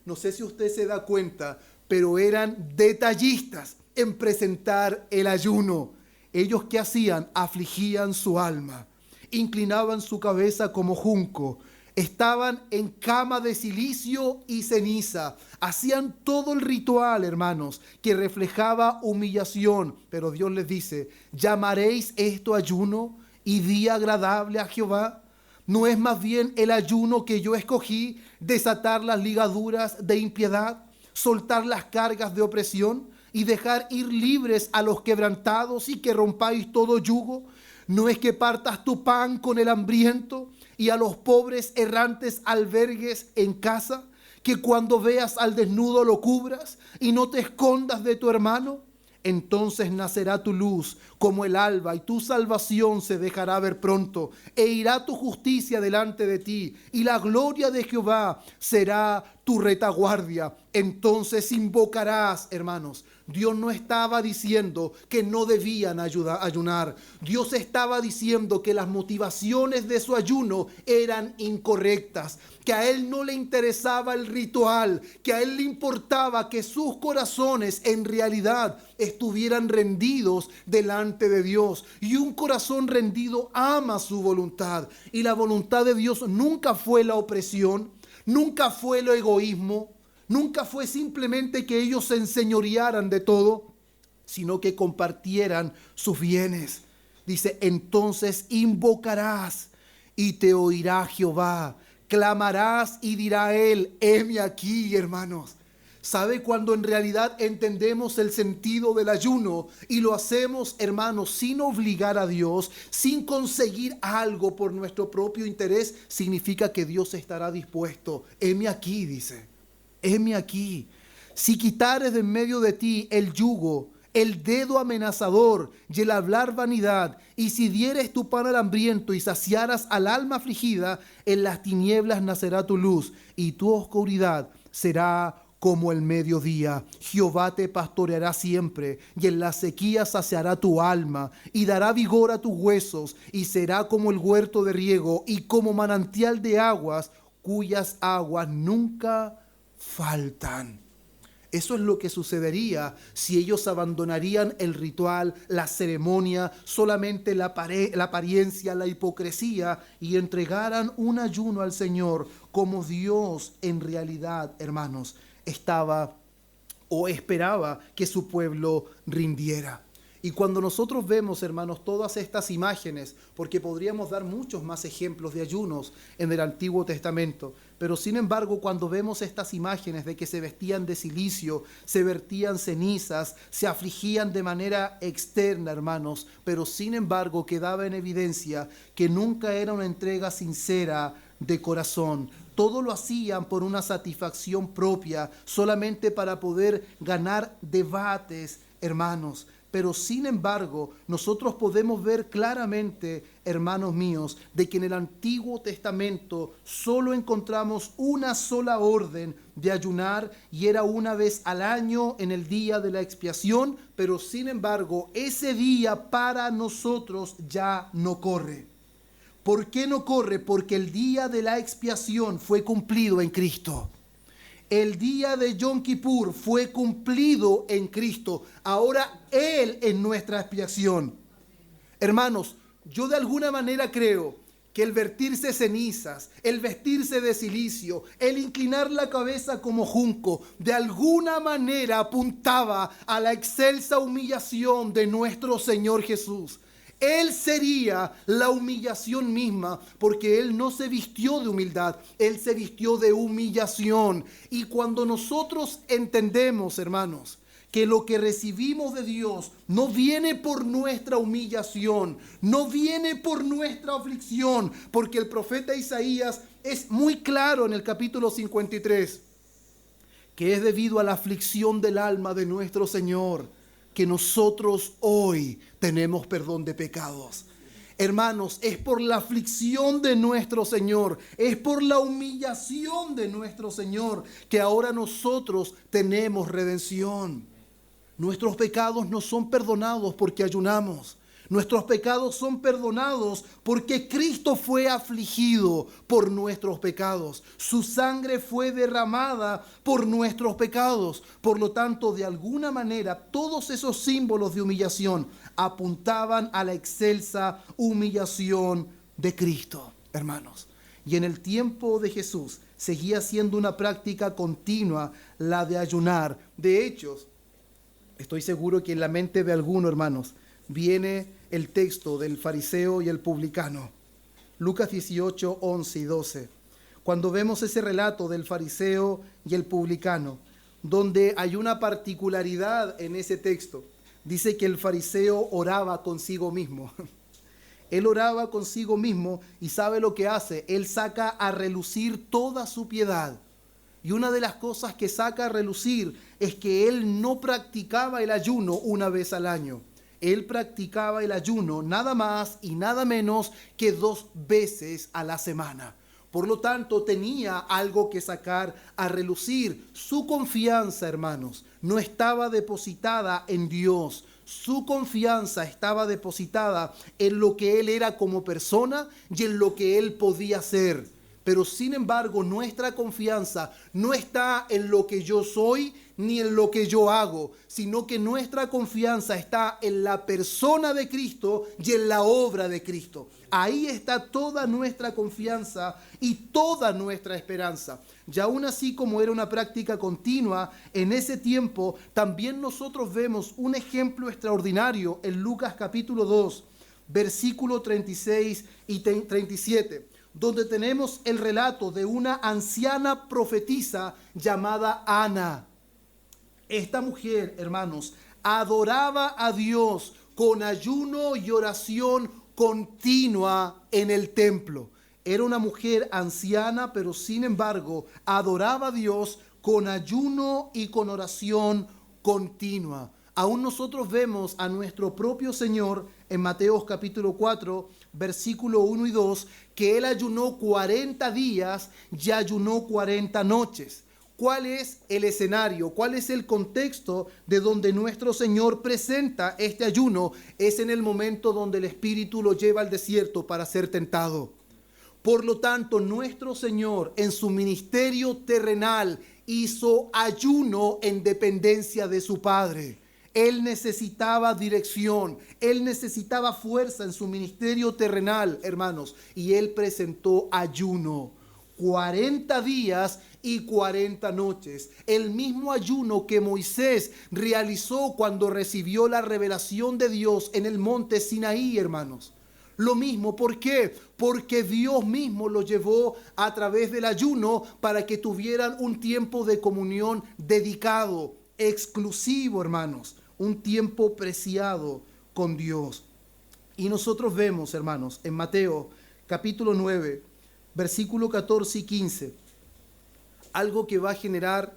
No sé si usted se da cuenta, pero eran detallistas en presentar el ayuno. Ellos, ¿qué hacían? Afligían su alma, inclinaban su cabeza como junco, estaban en cama de silicio y ceniza. Hacían todo el ritual, hermanos, que reflejaba humillación. Pero Dios les dice: ¿llamaréis esto ayuno y día agradable a Jehová? ¿No es más bien el ayuno que yo escogí, desatar las ligaduras de impiedad? soltar las cargas de opresión y dejar ir libres a los quebrantados y que rompáis todo yugo? ¿No es que partas tu pan con el hambriento y a los pobres errantes albergues en casa? ¿Que cuando veas al desnudo lo cubras y no te escondas de tu hermano? Entonces nacerá tu luz como el alba y tu salvación se dejará ver pronto, e irá tu justicia delante de ti, y la gloria de Jehová será tu retaguardia. Entonces invocarás, hermanos. Dios no estaba diciendo que no debían ayunar. Dios estaba diciendo que las motivaciones de su ayuno eran incorrectas, que a Él no le interesaba el ritual, que a Él le importaba que sus corazones en realidad estuvieran rendidos delante de Dios. Y un corazón rendido ama su voluntad. Y la voluntad de Dios nunca fue la opresión, nunca fue el egoísmo, nunca fue simplemente que ellos se enseñorearan de todo, sino que compartieran sus bienes. Dice, entonces invocarás y te oirá Jehová. Clamarás y dirá Él, heme aquí, hermanos. ¿Sabe cuando en realidad entendemos el sentido del ayuno y lo hacemos, hermanos, sin obligar a Dios, sin conseguir algo por nuestro propio interés? Significa que Dios estará dispuesto. Heme aquí, dice. Heme aquí. Si quitares de en medio de ti el yugo, el dedo amenazador y el hablar vanidad, y si dieres tu pan al hambriento y saciaras al alma afligida, en las tinieblas nacerá tu luz y tu oscuridad será como el mediodía. Jehová te pastoreará siempre, y en la sequía saciará tu alma, y dará vigor a tus huesos, y será como el huerto de riego, y como manantial de aguas, cuyas aguas nunca faltan. Eso es lo que sucedería si ellos abandonarían el ritual, la ceremonia, solamente la apariencia, la hipocresía, y entregaran un ayuno al Señor como Dios en realidad, hermanos, estaba o esperaba que su pueblo rindiera. Y cuando nosotros vemos, hermanos, todas estas imágenes, porque podríamos dar muchos más ejemplos de ayunos en el Antiguo Testamento, pero sin embargo, cuando vemos estas imágenes de que se vestían de cilicio, se vertían cenizas, se afligían de manera externa, hermanos, pero sin embargo quedaba en evidencia que nunca era una entrega sincera de corazón. Todo lo hacían por una satisfacción propia, solamente para poder ganar debates, hermanos. Pero sin embargo, nosotros podemos ver claramente, hermanos míos, de que en el Antiguo Testamento solo encontramos una sola orden de ayunar, y era una vez al año en el día de la expiación, pero sin embargo, ese día para nosotros ya no corre. ¿Por qué no corre? Porque el día de la expiación fue cumplido en Cristo. El día de Yom Kippur fue cumplido en Cristo. Ahora Él es nuestra expiación. Hermanos, yo de alguna manera creo que el vertirse cenizas, el vestirse de cilicio, el inclinar la cabeza como junco, de alguna manera apuntaba a la excelsa humillación de nuestro Señor Jesús. Él sería la humillación misma, porque Él no se vistió de humildad, Él se vistió de humillación. Y cuando nosotros entendemos, hermanos, que lo que recibimos de Dios no viene por nuestra humillación, no viene por nuestra aflicción, porque el profeta Isaías es muy claro en el capítulo 53, que es debido a la aflicción del alma de nuestro Señor que nosotros hoy tenemos perdón de pecados. Hermanos, es por la aflicción de nuestro Señor, es por la humillación de nuestro Señor que ahora nosotros tenemos redención. Nuestros pecados no son perdonados porque ayunamos. Nuestros pecados son perdonados porque Cristo fue afligido por nuestros pecados. Su sangre fue derramada por nuestros pecados. Por lo tanto, de alguna manera, todos esos símbolos de humillación apuntaban a la excelsa humillación de Cristo, hermanos. Y en el tiempo de Jesús seguía siendo una práctica continua la de ayunar. De hecho, estoy seguro que en la mente de alguno, hermanos, viene el texto del fariseo y el publicano. Lucas 18, 11 y 12. Cuando vemos ese relato del fariseo y el publicano, donde hay una particularidad en ese texto. Dice que el fariseo oraba consigo mismo. Él oraba consigo mismo y ¿sabe lo que hace? Él saca a relucir toda su piedad. Y una de las cosas que saca a relucir es que él no practicaba el ayuno una vez al año. Él practicaba el ayuno nada más y nada menos que 2 veces a la semana. Por lo tanto, tenía algo que sacar a relucir. Su confianza, hermanos, no estaba depositada en Dios. Su confianza estaba depositada en lo que él era como persona y en lo que él podía ser. Pero sin embargo, nuestra confianza no está en lo que yo soy ni en lo que yo hago, sino que nuestra confianza está en la persona de Cristo y en la obra de Cristo. Ahí está toda nuestra confianza y toda nuestra esperanza. Y aún así, como era una práctica continua en ese tiempo, también nosotros vemos un ejemplo extraordinario en Lucas capítulo 2, versículo 36 y 37. Donde tenemos el relato de una anciana profetisa llamada Ana. Esta mujer, hermanos, adoraba a Dios con ayuno y oración continua en el templo. Era una mujer anciana, pero sin embargo, adoraba a Dios con ayuno y con oración continua. Aún nosotros vemos a nuestro propio Señor en Mateo capítulo 4, versículo 1 y 2, que Él ayunó 40 días y ayunó 40 noches. ¿Cuál es el escenario? ¿Cuál es el contexto de donde nuestro Señor presenta este ayuno? Es en el momento donde el Espíritu lo lleva al desierto para ser tentado. Por lo tanto, nuestro Señor en su ministerio terrenal hizo ayuno en dependencia de su Padre. Él necesitaba dirección, él necesitaba fuerza en su ministerio terrenal, hermanos, y él presentó ayuno, 40 días y 40 noches. El mismo ayuno que Moisés realizó cuando recibió la revelación de Dios en el monte Sinaí, hermanos. Lo mismo, ¿por qué? Porque Dios mismo lo llevó a través del ayuno para que tuvieran un tiempo de comunión dedicado, exclusivo, hermanos. Un tiempo preciado con Dios. Y nosotros vemos, hermanos, en Mateo capítulo 9, versículo 14 y 15, algo que va a generar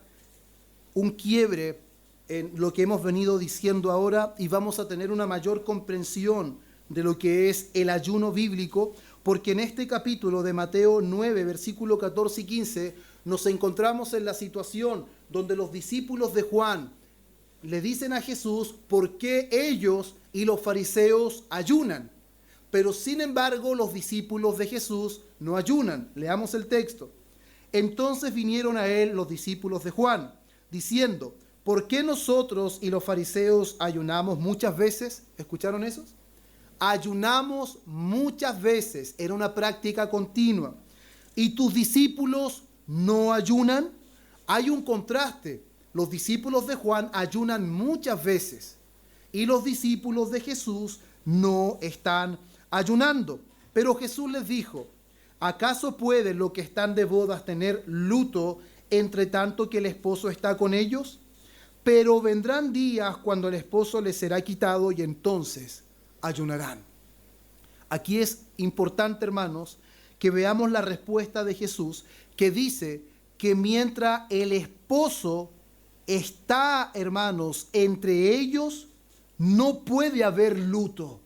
un quiebre en lo que hemos venido diciendo ahora, y vamos a tener una mayor comprensión de lo que es el ayuno bíblico, porque en este capítulo de Mateo 9, versículo 14 y 15, nos encontramos en la situación donde los discípulos de Juan le dicen a Jesús por qué ellos y los fariseos ayunan. Pero sin embargo los discípulos de Jesús no ayunan. Leamos el texto. Entonces vinieron a él los discípulos de Juan, diciendo, ¿por qué nosotros y los fariseos ayunamos muchas veces? ¿Escucharon esos? Ayunamos muchas veces. Era una práctica continua. ¿Y tus discípulos no ayunan? Hay un contraste. Los discípulos de Juan ayunan muchas veces y los discípulos de Jesús no están ayunando. Pero Jesús les dijo, ¿acaso pueden los que están de bodas tener luto entre tanto que el esposo está con ellos? Pero vendrán días cuando el esposo les será quitado y entonces ayunarán. Aquí es importante, hermanos, que veamos la respuesta de Jesús, que dice que mientras el esposo está, hermanos, entre ellos, no puede haber luto.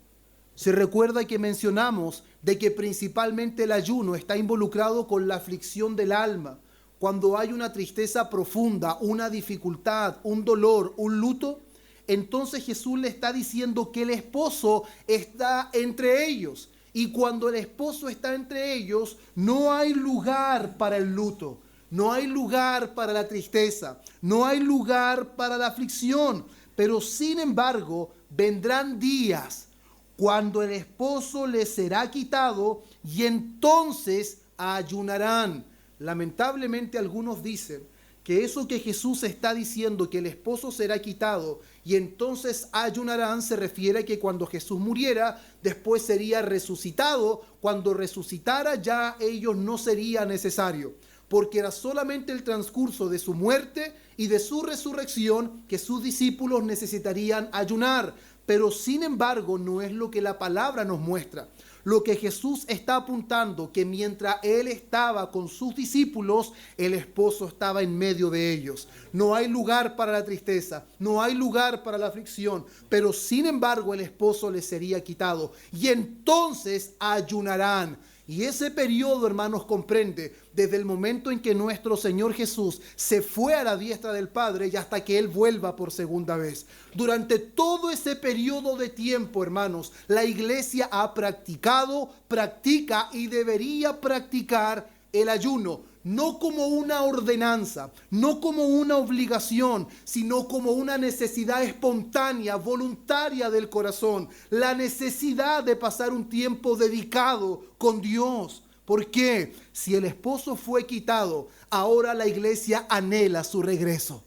Se recuerda que mencionamos de que principalmente el ayuno está involucrado con la aflicción del alma. Cuando hay una tristeza profunda, una dificultad, un dolor, un luto, entonces Jesús le está diciendo que el esposo está entre ellos. Y cuando el esposo está entre ellos, no hay lugar para el luto. No hay lugar para la tristeza, no hay lugar para la aflicción, pero sin embargo vendrán días cuando el esposo les será quitado y entonces ayunarán. Lamentablemente algunos dicen que eso que Jesús está diciendo, que el esposo será quitado y entonces ayunarán, se refiere a que cuando Jesús muriera, después sería resucitado. Cuando resucitara ya ellos no sería necesario. porque era solamente el transcurso de su muerte y de su resurrección que sus discípulos necesitarían ayunar. Pero sin embargo, no es lo que la palabra nos muestra. Lo que Jesús está apuntando, que mientras Él estaba con sus discípulos, el esposo estaba en medio de ellos. No hay lugar para la tristeza, no hay lugar para la aflicción, pero sin embargo el esposo les sería quitado. Y entonces ayunarán. Y ese periodo, hermanos, comprende desde el momento en que nuestro Señor Jesús se fue a la diestra del Padre y hasta que Él vuelva por segunda vez. Durante todo ese periodo de tiempo, hermanos, la iglesia ha practicado, practica y debería practicar el ayuno. No como una ordenanza, no como una obligación, sino como una necesidad espontánea, voluntaria del corazón. La necesidad de pasar un tiempo dedicado con Dios. ¿Por qué? Si el esposo fue quitado, ahora la iglesia anhela su regreso.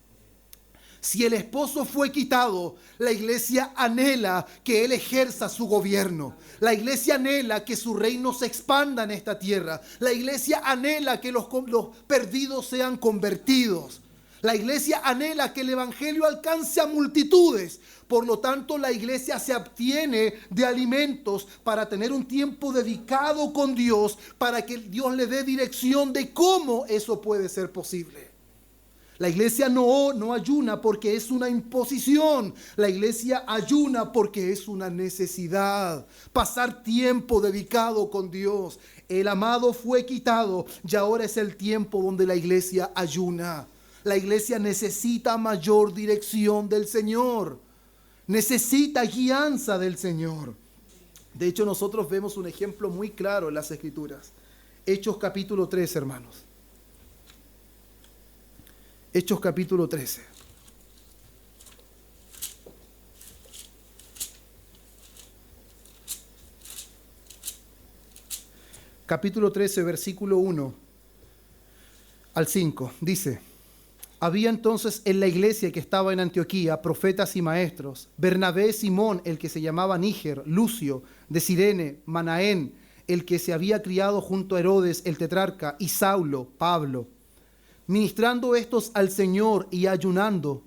Si el esposo fue quitado, la iglesia anhela que Él ejerza su gobierno. La iglesia anhela que su reino se expanda en esta tierra. La iglesia anhela que los perdidos sean convertidos. La iglesia anhela que el evangelio alcance a multitudes. Por lo tanto, la iglesia se abstiene de alimentos para tener un tiempo dedicado con Dios, para que Dios le dé dirección de cómo eso puede ser posible. La iglesia no ayuna porque es una imposición. La iglesia ayuna porque es una necesidad. Pasar tiempo dedicado con Dios. El amado fue quitado y ahora es el tiempo donde la iglesia ayuna. La iglesia necesita mayor dirección del Señor. Necesita guianza del Señor. De hecho, nosotros vemos un ejemplo muy claro en las Escrituras. Hechos capítulo 3, hermanos. Hechos capítulo 13. Capítulo 13, versículo 1 al 5. Dice: había entonces en la iglesia que estaba en Antioquía profetas y maestros: Bernabé, Simón, el que se llamaba Níger, Lucio, de Cirene, Manaén, el que se había criado junto a Herodes el tetrarca, y Saulo, Pablo. Ministrando estos al Señor y ayunando.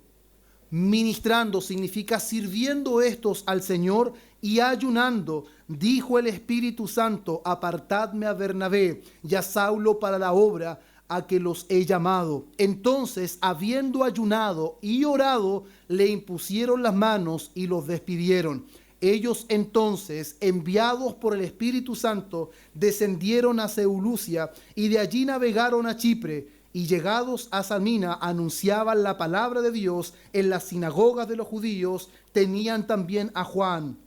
Ministrando significa sirviendo estos al Señor y ayunando. Dijo el Espíritu Santo: apartadme a Bernabé y a Saulo para la obra a que los he llamado. Entonces, habiendo ayunado y orado, le impusieron las manos y los despidieron. Ellos entonces, enviados por el Espíritu Santo, descendieron a Seleucia y de allí navegaron a Chipre. Y llegados a Salmina, anunciaban la palabra de Dios en las sinagogas de los judíos. Tenían también a Juan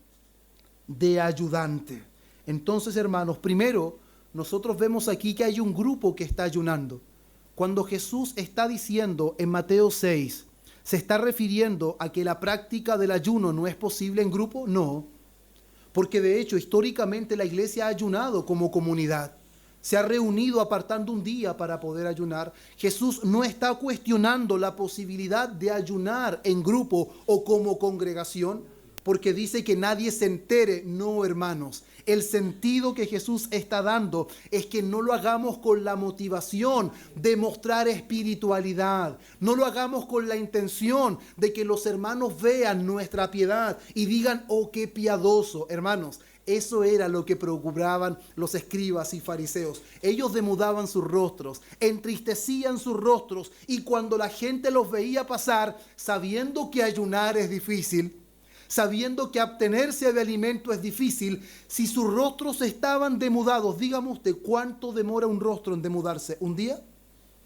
de ayudante. Entonces, hermanos, primero, nosotros vemos aquí que hay un grupo que está ayunando. Cuando Jesús está diciendo en Mateo 6, ¿se está refiriendo a que la práctica del ayuno no es posible en grupo? No, porque de hecho, históricamente la iglesia ha ayunado como comunidad. Se ha reunido apartando un día para poder ayunar. Jesús no está cuestionando la posibilidad de ayunar en grupo o como congregación, porque dice que nadie se entere. No, hermanos. El sentido que Jesús está dando es que no lo hagamos con la motivación de mostrar espiritualidad. No lo hagamos con la intención de que los hermanos vean nuestra piedad y digan: oh, qué piadoso. Hermanos, eso era lo que procuraban los escribas y fariseos. Ellos demudaban sus rostros, entristecían sus rostros, y cuando la gente los veía pasar, sabiendo que ayunar es difícil, sabiendo que abstenerse de alimento es difícil, si sus rostros estaban demudados, dígame usted, ¿cuánto demora un rostro en demudarse? ¿Un día?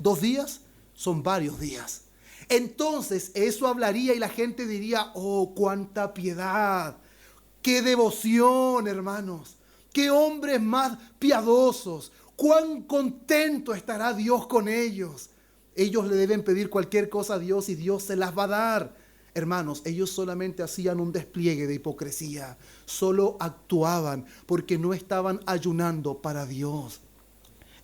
¿2 días? Son varios días. Entonces eso hablaría y la gente diría: oh, cuánta piedad. ¡Qué devoción, hermanos! ¡Qué hombres más piadosos! ¡Cuán contento estará Dios con ellos! Ellos le deben pedir cualquier cosa a Dios y Dios se las va a dar. Hermanos, ellos solamente hacían un despliegue de hipocresía. Solo actuaban porque no estaban ayunando para Dios.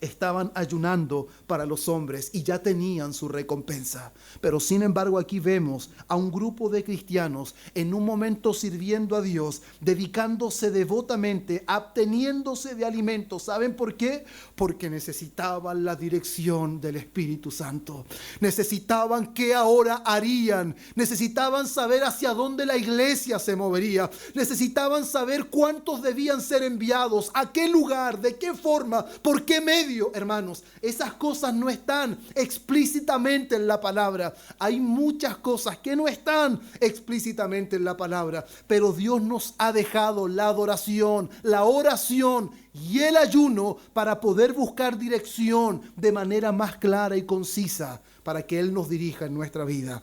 estaban ayunando para los hombres y ya tenían su recompensa. Pero sin embargo aquí vemos a un grupo de cristianos en un momento sirviendo a Dios, dedicándose devotamente, absteniéndose de alimentos. ¿Saben por qué? Porque necesitaban la dirección del Espíritu Santo. Necesitaban qué ahora harían. Necesitaban saber hacia dónde la iglesia se movería. Necesitaban saber cuántos debían ser enviados, a qué lugar, de qué forma, por qué medio. Hermanos, esas cosas no están explícitamente en la palabra. Hay muchas cosas que no están explícitamente en la palabra, pero Dios nos ha dejado la adoración, la oración y el ayuno para poder buscar dirección de manera más clara y concisa, para que Él nos dirija en nuestra vida.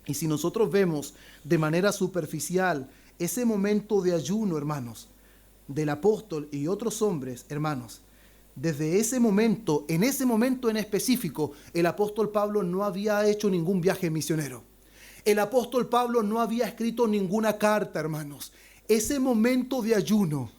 Y si nosotros vemos de manera superficial ese momento de ayuno, hermanos, del apóstol y otros hombres, hermanos, desde ese momento, en específico, el apóstol Pablo no había hecho ningún viaje misionero. El apóstol Pablo no había escrito ninguna carta, hermanos. Ese momento de ayuno,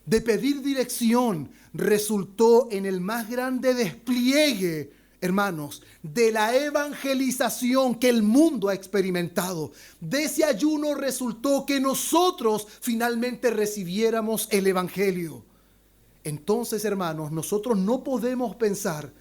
de pedir dirección, resultó en el más grande despliegue, hermanos, de la evangelización que el mundo ha experimentado. De ese ayuno resultó que nosotros finalmente recibiéramos el evangelio. Entonces, hermanos, nosotros no podemos pensar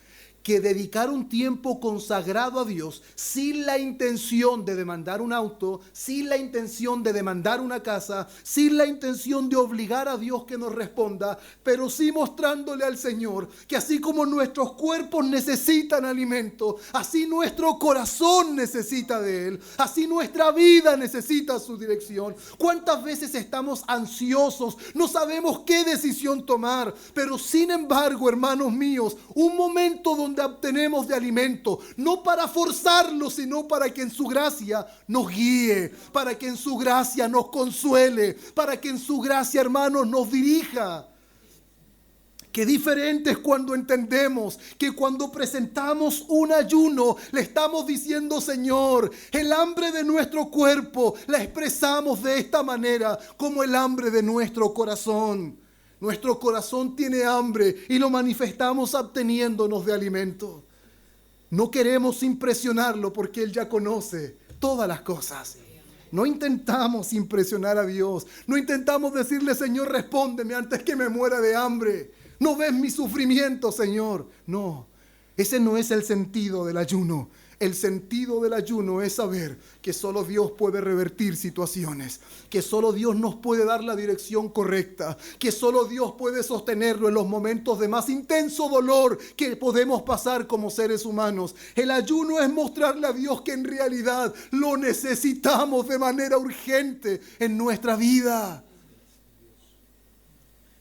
que dedicar un tiempo consagrado a Dios sin la intención de demandar un auto, sin la intención de demandar una casa, sin la intención de obligar a Dios que nos responda, pero sí mostrándole al Señor que así como nuestros cuerpos necesitan alimento, así nuestro corazón necesita de Él, así nuestra vida necesita su dirección. ¿Cuántas veces estamos ansiosos? No sabemos qué decisión tomar, pero sin embargo, hermanos míos, un momento donde obtenemos de alimento, no para forzarlo, sino para que en su gracia nos guíe, para que en su gracia nos consuele, para que en su gracia, hermanos, nos dirija. Qué diferente es cuando entendemos que cuando presentamos un ayuno, le estamos diciendo: Señor, el hambre de nuestro cuerpo la expresamos de esta manera, como el hambre de nuestro corazón. Nuestro corazón tiene hambre y lo manifestamos absteniéndonos de alimento. No queremos impresionarlo porque Él ya conoce todas las cosas. No intentamos impresionar a Dios. No intentamos decirle: Señor, respóndeme antes que me muera de hambre. ¿No ves mi sufrimiento, Señor? No, ese no es el sentido del ayuno. El sentido del ayuno es saber que solo Dios puede revertir situaciones, que solo Dios nos puede dar la dirección correcta, que solo Dios puede sostenerlo en los momentos de más intenso dolor que podemos pasar como seres humanos. El ayuno es mostrarle a Dios que en realidad lo necesitamos de manera urgente en nuestra vida.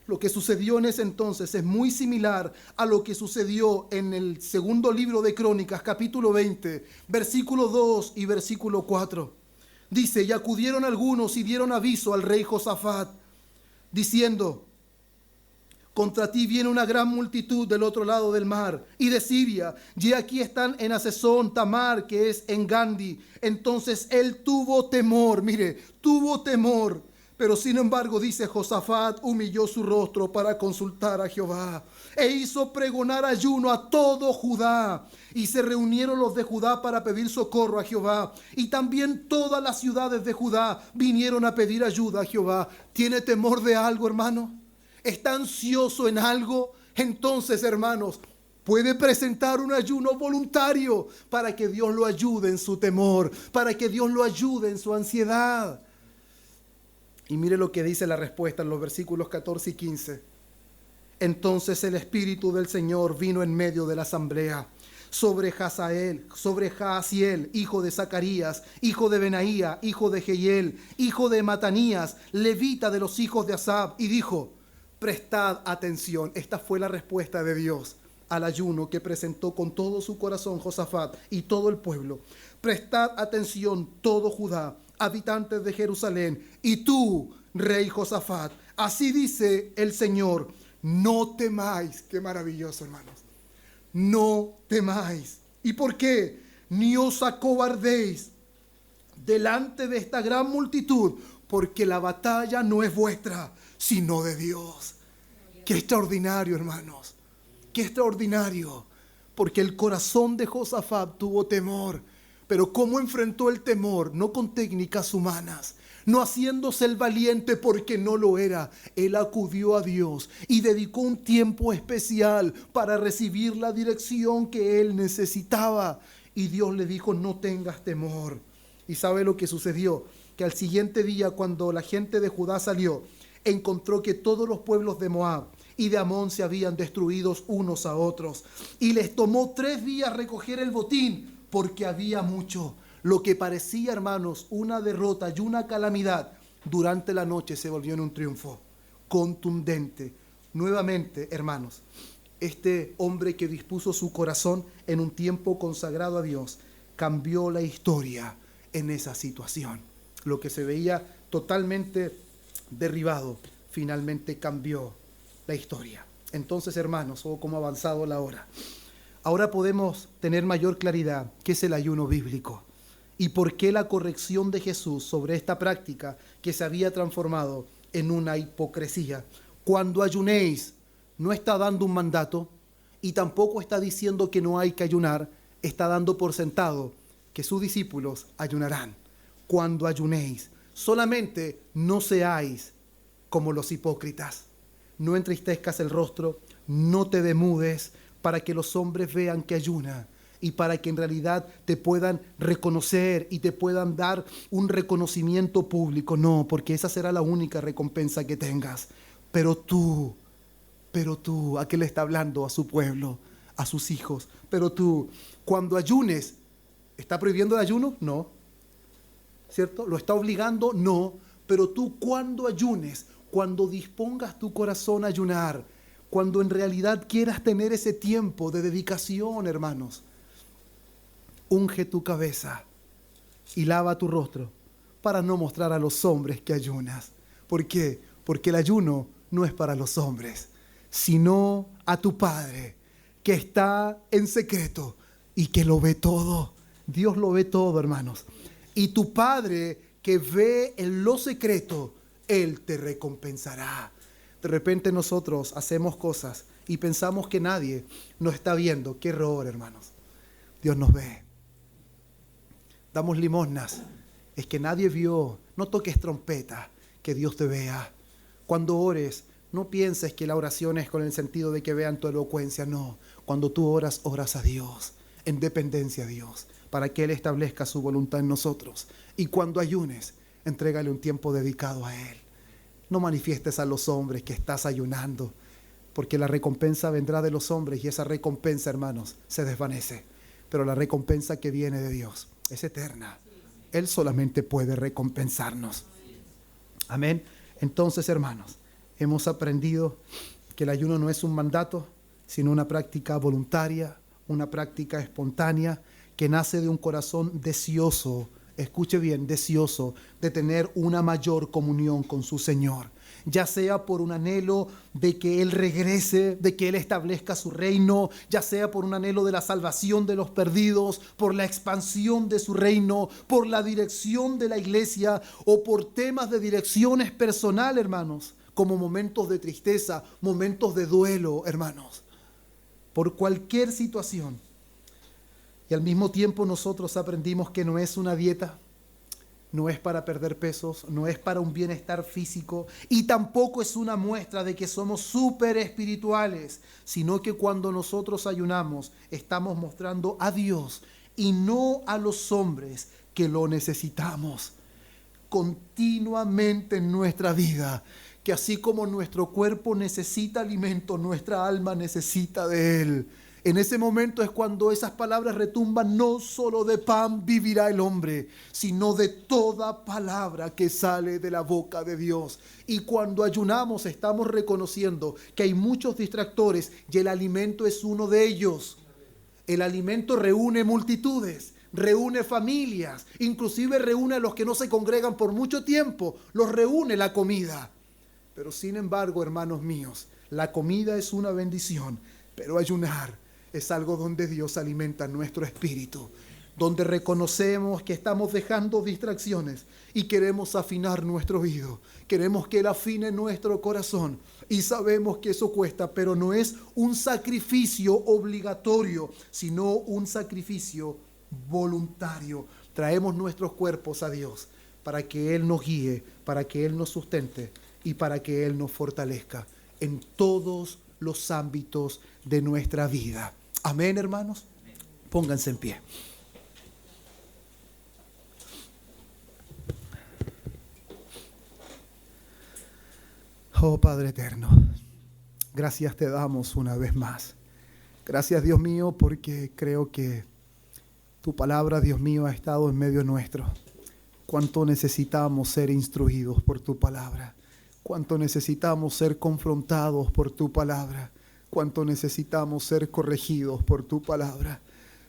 Lo que sucedió en ese entonces es muy similar a lo que sucedió en el segundo libro de Crónicas, capítulo 20, versículo 2 y versículo 4. Dice: y acudieron algunos y dieron aviso al rey Josafat, diciendo: contra ti viene una gran multitud del otro lado del mar y de Siria, y aquí están en Hazezón Tamar, que es en Gandi. Entonces él tuvo temor, tuvo temor. Pero sin embargo, dice, Josafat humilló su rostro para consultar a Jehová e hizo pregonar ayuno a todo Judá. Y se reunieron los de Judá para pedir socorro a Jehová. Y también todas las ciudades de Judá vinieron a pedir ayuda a Jehová. ¿Tiene temor de algo, hermano? ¿Está ansioso en algo? Entonces, hermanos, puede presentar un ayuno voluntario para que Dios lo ayude en su temor, para que Dios lo ayude en su ansiedad. Y mire lo que dice la respuesta en los versículos 14 y 15. Entonces el Espíritu del Señor vino en medio de la asamblea sobre Jaasiel, hijo de Zacarías, hijo de Benaía, hijo de Jehiel, hijo de Matanías, levita de los hijos de Asaf, y dijo: prestad atención. Esta fue la respuesta de Dios al ayuno que presentó con todo su corazón Josafat y todo el pueblo. Prestad atención todo Judá, habitantes de Jerusalén, y tú, rey Josafat, así dice el Señor: no temáis. Qué maravilloso, hermanos. No temáis. ¿Y por qué? Ni os acobardéis delante de esta gran multitud, porque la batalla no es vuestra, sino de Dios. Qué extraordinario, hermanos. qué extraordinario, porque el corazón de Josafat tuvo temor. Pero ¿cómo enfrentó el temor? No con técnicas humanas, no haciéndose el valiente porque no lo era. Él acudió a Dios y dedicó un tiempo especial para recibir la dirección que él necesitaba. Y Dios le dijo, no tengas temor. ¿Y sabe lo que sucedió? Que al siguiente día, cuando la gente de Judá salió, encontró que todos los pueblos de Moab y de Amón se habían destruido unos a otros. Y les tomó 3 días recoger el botín, porque había mucho. Lo que parecía, hermanos, una derrota y una calamidad, durante la noche se volvió en un triunfo contundente. Nuevamente, hermanos, este hombre que dispuso su corazón en un tiempo consagrado a Dios, cambió la historia en esa situación. Lo que se veía totalmente derribado, finalmente cambió la historia. Entonces, hermanos, cómo ha avanzado la hora. Ahora podemos tener mayor claridad qué es el ayuno bíblico y por qué la corrección de Jesús sobre esta práctica que se había transformado en una hipocresía. Cuando ayunéis, no está dando un mandato y tampoco está diciendo que no hay que ayunar, está dando por sentado que sus discípulos ayunarán. Cuando ayunéis, solamente no seáis como los hipócritas. No entristezcas el rostro, no te demudes, para que los hombres vean que ayuna y para que en realidad te puedan reconocer y te puedan dar un reconocimiento público. No, porque esa será la única recompensa que tengas. Pero tú, ¿a qué le está hablando? A su pueblo, a sus hijos. Pero tú, cuando ayunes, ¿está prohibiendo el ayuno? No. ¿Cierto? ¿Lo está obligando? No. Pero tú, cuando ayunes, cuando dispongas tu corazón a ayunar, cuando en realidad quieras tener ese tiempo de dedicación, hermanos, unge tu cabeza y lava tu rostro para no mostrar a los hombres que ayunas. ¿Por qué? Porque el ayuno no es para los hombres, sino a tu Padre que está en secreto y que lo ve todo. Dios lo ve todo, hermanos. Y tu Padre que ve en lo secreto, Él te recompensará. De repente nosotros hacemos cosas y pensamos que nadie nos está viendo. ¡Qué error, hermanos! Dios nos ve. Damos limosnas. Es que nadie vio. No toques trompeta, que Dios te vea. Cuando ores, no pienses que la oración es con el sentido de que vean tu elocuencia. No. Cuando tú oras, oras a Dios, en dependencia a Dios, para que Él establezca su voluntad en nosotros. Y cuando ayunes, entrégale un tiempo dedicado a Él. No manifiestes a los hombres que estás ayunando, porque la recompensa vendrá de los hombres y esa recompensa, hermanos, se desvanece. Pero la recompensa que viene de Dios es eterna. Él solamente puede recompensarnos. Amén. Entonces, hermanos, hemos aprendido que el ayuno no es un mandato, sino una práctica voluntaria, una práctica espontánea que nace de un corazón deseoso. Escuche bien, deseoso de tener una mayor comunión con su Señor, ya sea por un anhelo de que Él regrese, de que Él establezca su reino, ya sea por un anhelo de la salvación de los perdidos, por la expansión de su reino, por la dirección de la iglesia o por temas de direcciones personal, hermanos, como momentos de tristeza, momentos de duelo, hermanos, por cualquier situación. Y al mismo tiempo nosotros aprendimos que no es una dieta, no es para perder pesos, no es para un bienestar físico y tampoco es una muestra de que somos súper espirituales, sino que cuando nosotros ayunamos estamos mostrando a Dios y no a los hombres que lo necesitamos continuamente en nuestra vida. Que así como nuestro cuerpo necesita alimento, nuestra alma necesita de Él. En ese momento es cuando esas palabras retumban: no solo de pan vivirá el hombre, sino de toda palabra que sale de la boca de Dios. Y cuando ayunamos estamos reconociendo que hay muchos distractores y el alimento es uno de ellos. El alimento reúne multitudes, reúne familias, inclusive reúne a los que no se congregan por mucho tiempo, los reúne la comida. Pero sin embargo, hermanos míos, la comida es una bendición, pero ayunar es algo donde Dios alimenta nuestro espíritu. donde reconocemos que estamos dejando distracciones y queremos afinar nuestro oído. Queremos que Él afine nuestro corazón y sabemos que eso cuesta, pero no es un sacrificio obligatorio, sino un sacrificio voluntario. Traemos nuestros cuerpos a Dios para que Él nos guíe, para que Él nos sustente y para que Él nos fortalezca en todos los ámbitos de nuestra vida. Amén, hermanos. Pónganse en pie. Oh Padre eterno, gracias te damos una vez más. Gracias, Dios mío, porque creo que tu palabra, Dios mío, ha estado en medio nuestro. Cuánto necesitamos ser instruidos por tu palabra. Cuánto necesitamos ser confrontados por tu palabra. Cuánto necesitamos ser corregidos por tu palabra.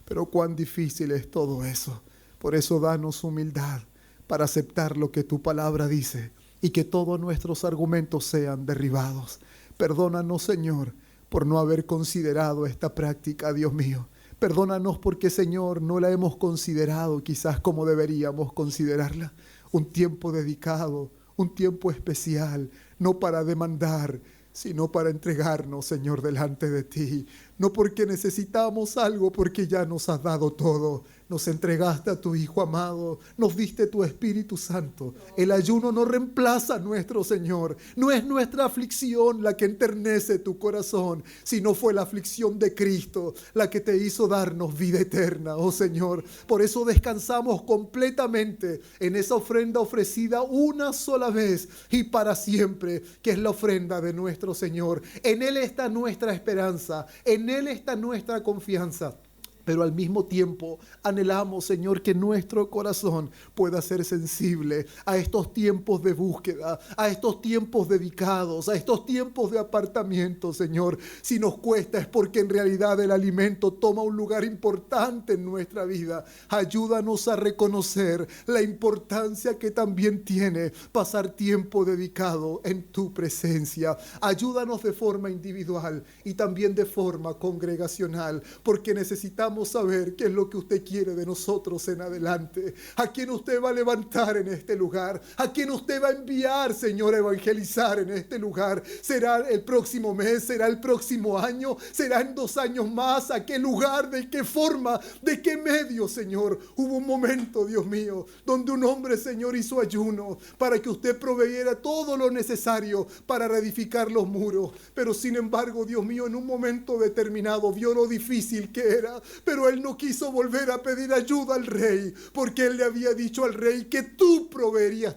Pero cuán difícil es todo eso. Por eso danos humildad para aceptar lo que tu palabra dice y que todos nuestros argumentos sean derribados. Perdónanos, Señor, por no haber considerado esta práctica, Dios mío. Perdónanos porque, Señor, no la hemos considerado quizás como deberíamos considerarla. Un tiempo dedicado, un tiempo especial, no para demandar, sino para entregarnos, Señor, delante de ti. No porque necesitamos algo, porque ya nos has dado todo. Nos entregaste a tu Hijo amado, nos diste tu Espíritu Santo. El ayuno no reemplaza a nuestro Señor. No es nuestra aflicción la que enternece tu corazón, sino fue la aflicción de Cristo la que te hizo darnos vida eterna, oh Señor. Por eso descansamos completamente en esa ofrenda ofrecida una sola vez y para siempre, que es la ofrenda de nuestro Señor. En Él está nuestra esperanza, en Él está nuestra confianza. Pero al mismo tiempo anhelamos, Señor, que nuestro corazón pueda ser sensible a estos tiempos de búsqueda, a estos tiempos dedicados, a estos tiempos de apartamiento, Señor. Si nos cuesta es porque en realidad el alimento toma un lugar importante en nuestra vida. Ayúdanos a reconocer la importancia que también tiene pasar tiempo dedicado en tu presencia. Ayúdanos de forma individual y también de forma congregacional, porque necesitamos saber qué es lo que usted quiere de nosotros en adelante, a quién usted va a levantar en este lugar, a quién usted va a enviar, Señor, a evangelizar en este lugar. ¿Será el próximo mes? ¿Será el próximo año? ¿Será en 2 años más? ¿A qué lugar? ¿De qué forma? ¿De qué medio, Señor? Hubo un momento, Dios mío, donde un hombre, Señor, hizo ayuno para que usted proveyera todo lo necesario para reedificar los muros, pero sin embargo, Dios mío, en un momento determinado vio lo difícil que era. Pero él no quiso volver a pedir ayuda al rey, porque él le había dicho al rey que tú proveerías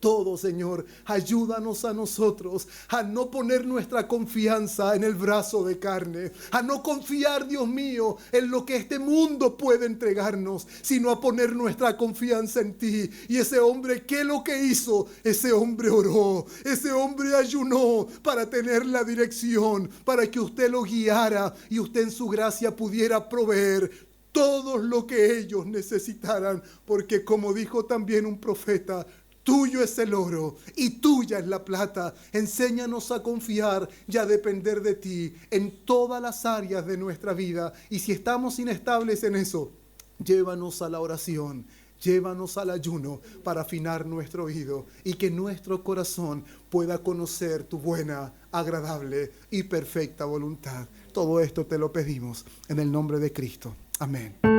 todo, Señor. Ayúdanos a nosotros a no poner nuestra confianza en el brazo de carne, a no confiar, Dios mío, en lo que este mundo puede entregarnos, sino a poner nuestra confianza en ti. Y ese hombre, ¿qué es lo que hizo? Ese hombre oró, ese hombre ayunó para tener la dirección, para que usted lo guiara y usted en su gracia pudiera proveer todo lo que ellos necesitaran, porque como dijo también un profeta, tuyo es el oro y tuya es la plata. Enséñanos a confiar y a depender de ti en todas las áreas de nuestra vida. Y si estamos inestables en eso, llévanos a la oración, llévanos al ayuno para afinar nuestro oído y que nuestro corazón pueda conocer tu buena, agradable y perfecta voluntad. Todo esto te lo pedimos en el nombre de Cristo. Amén.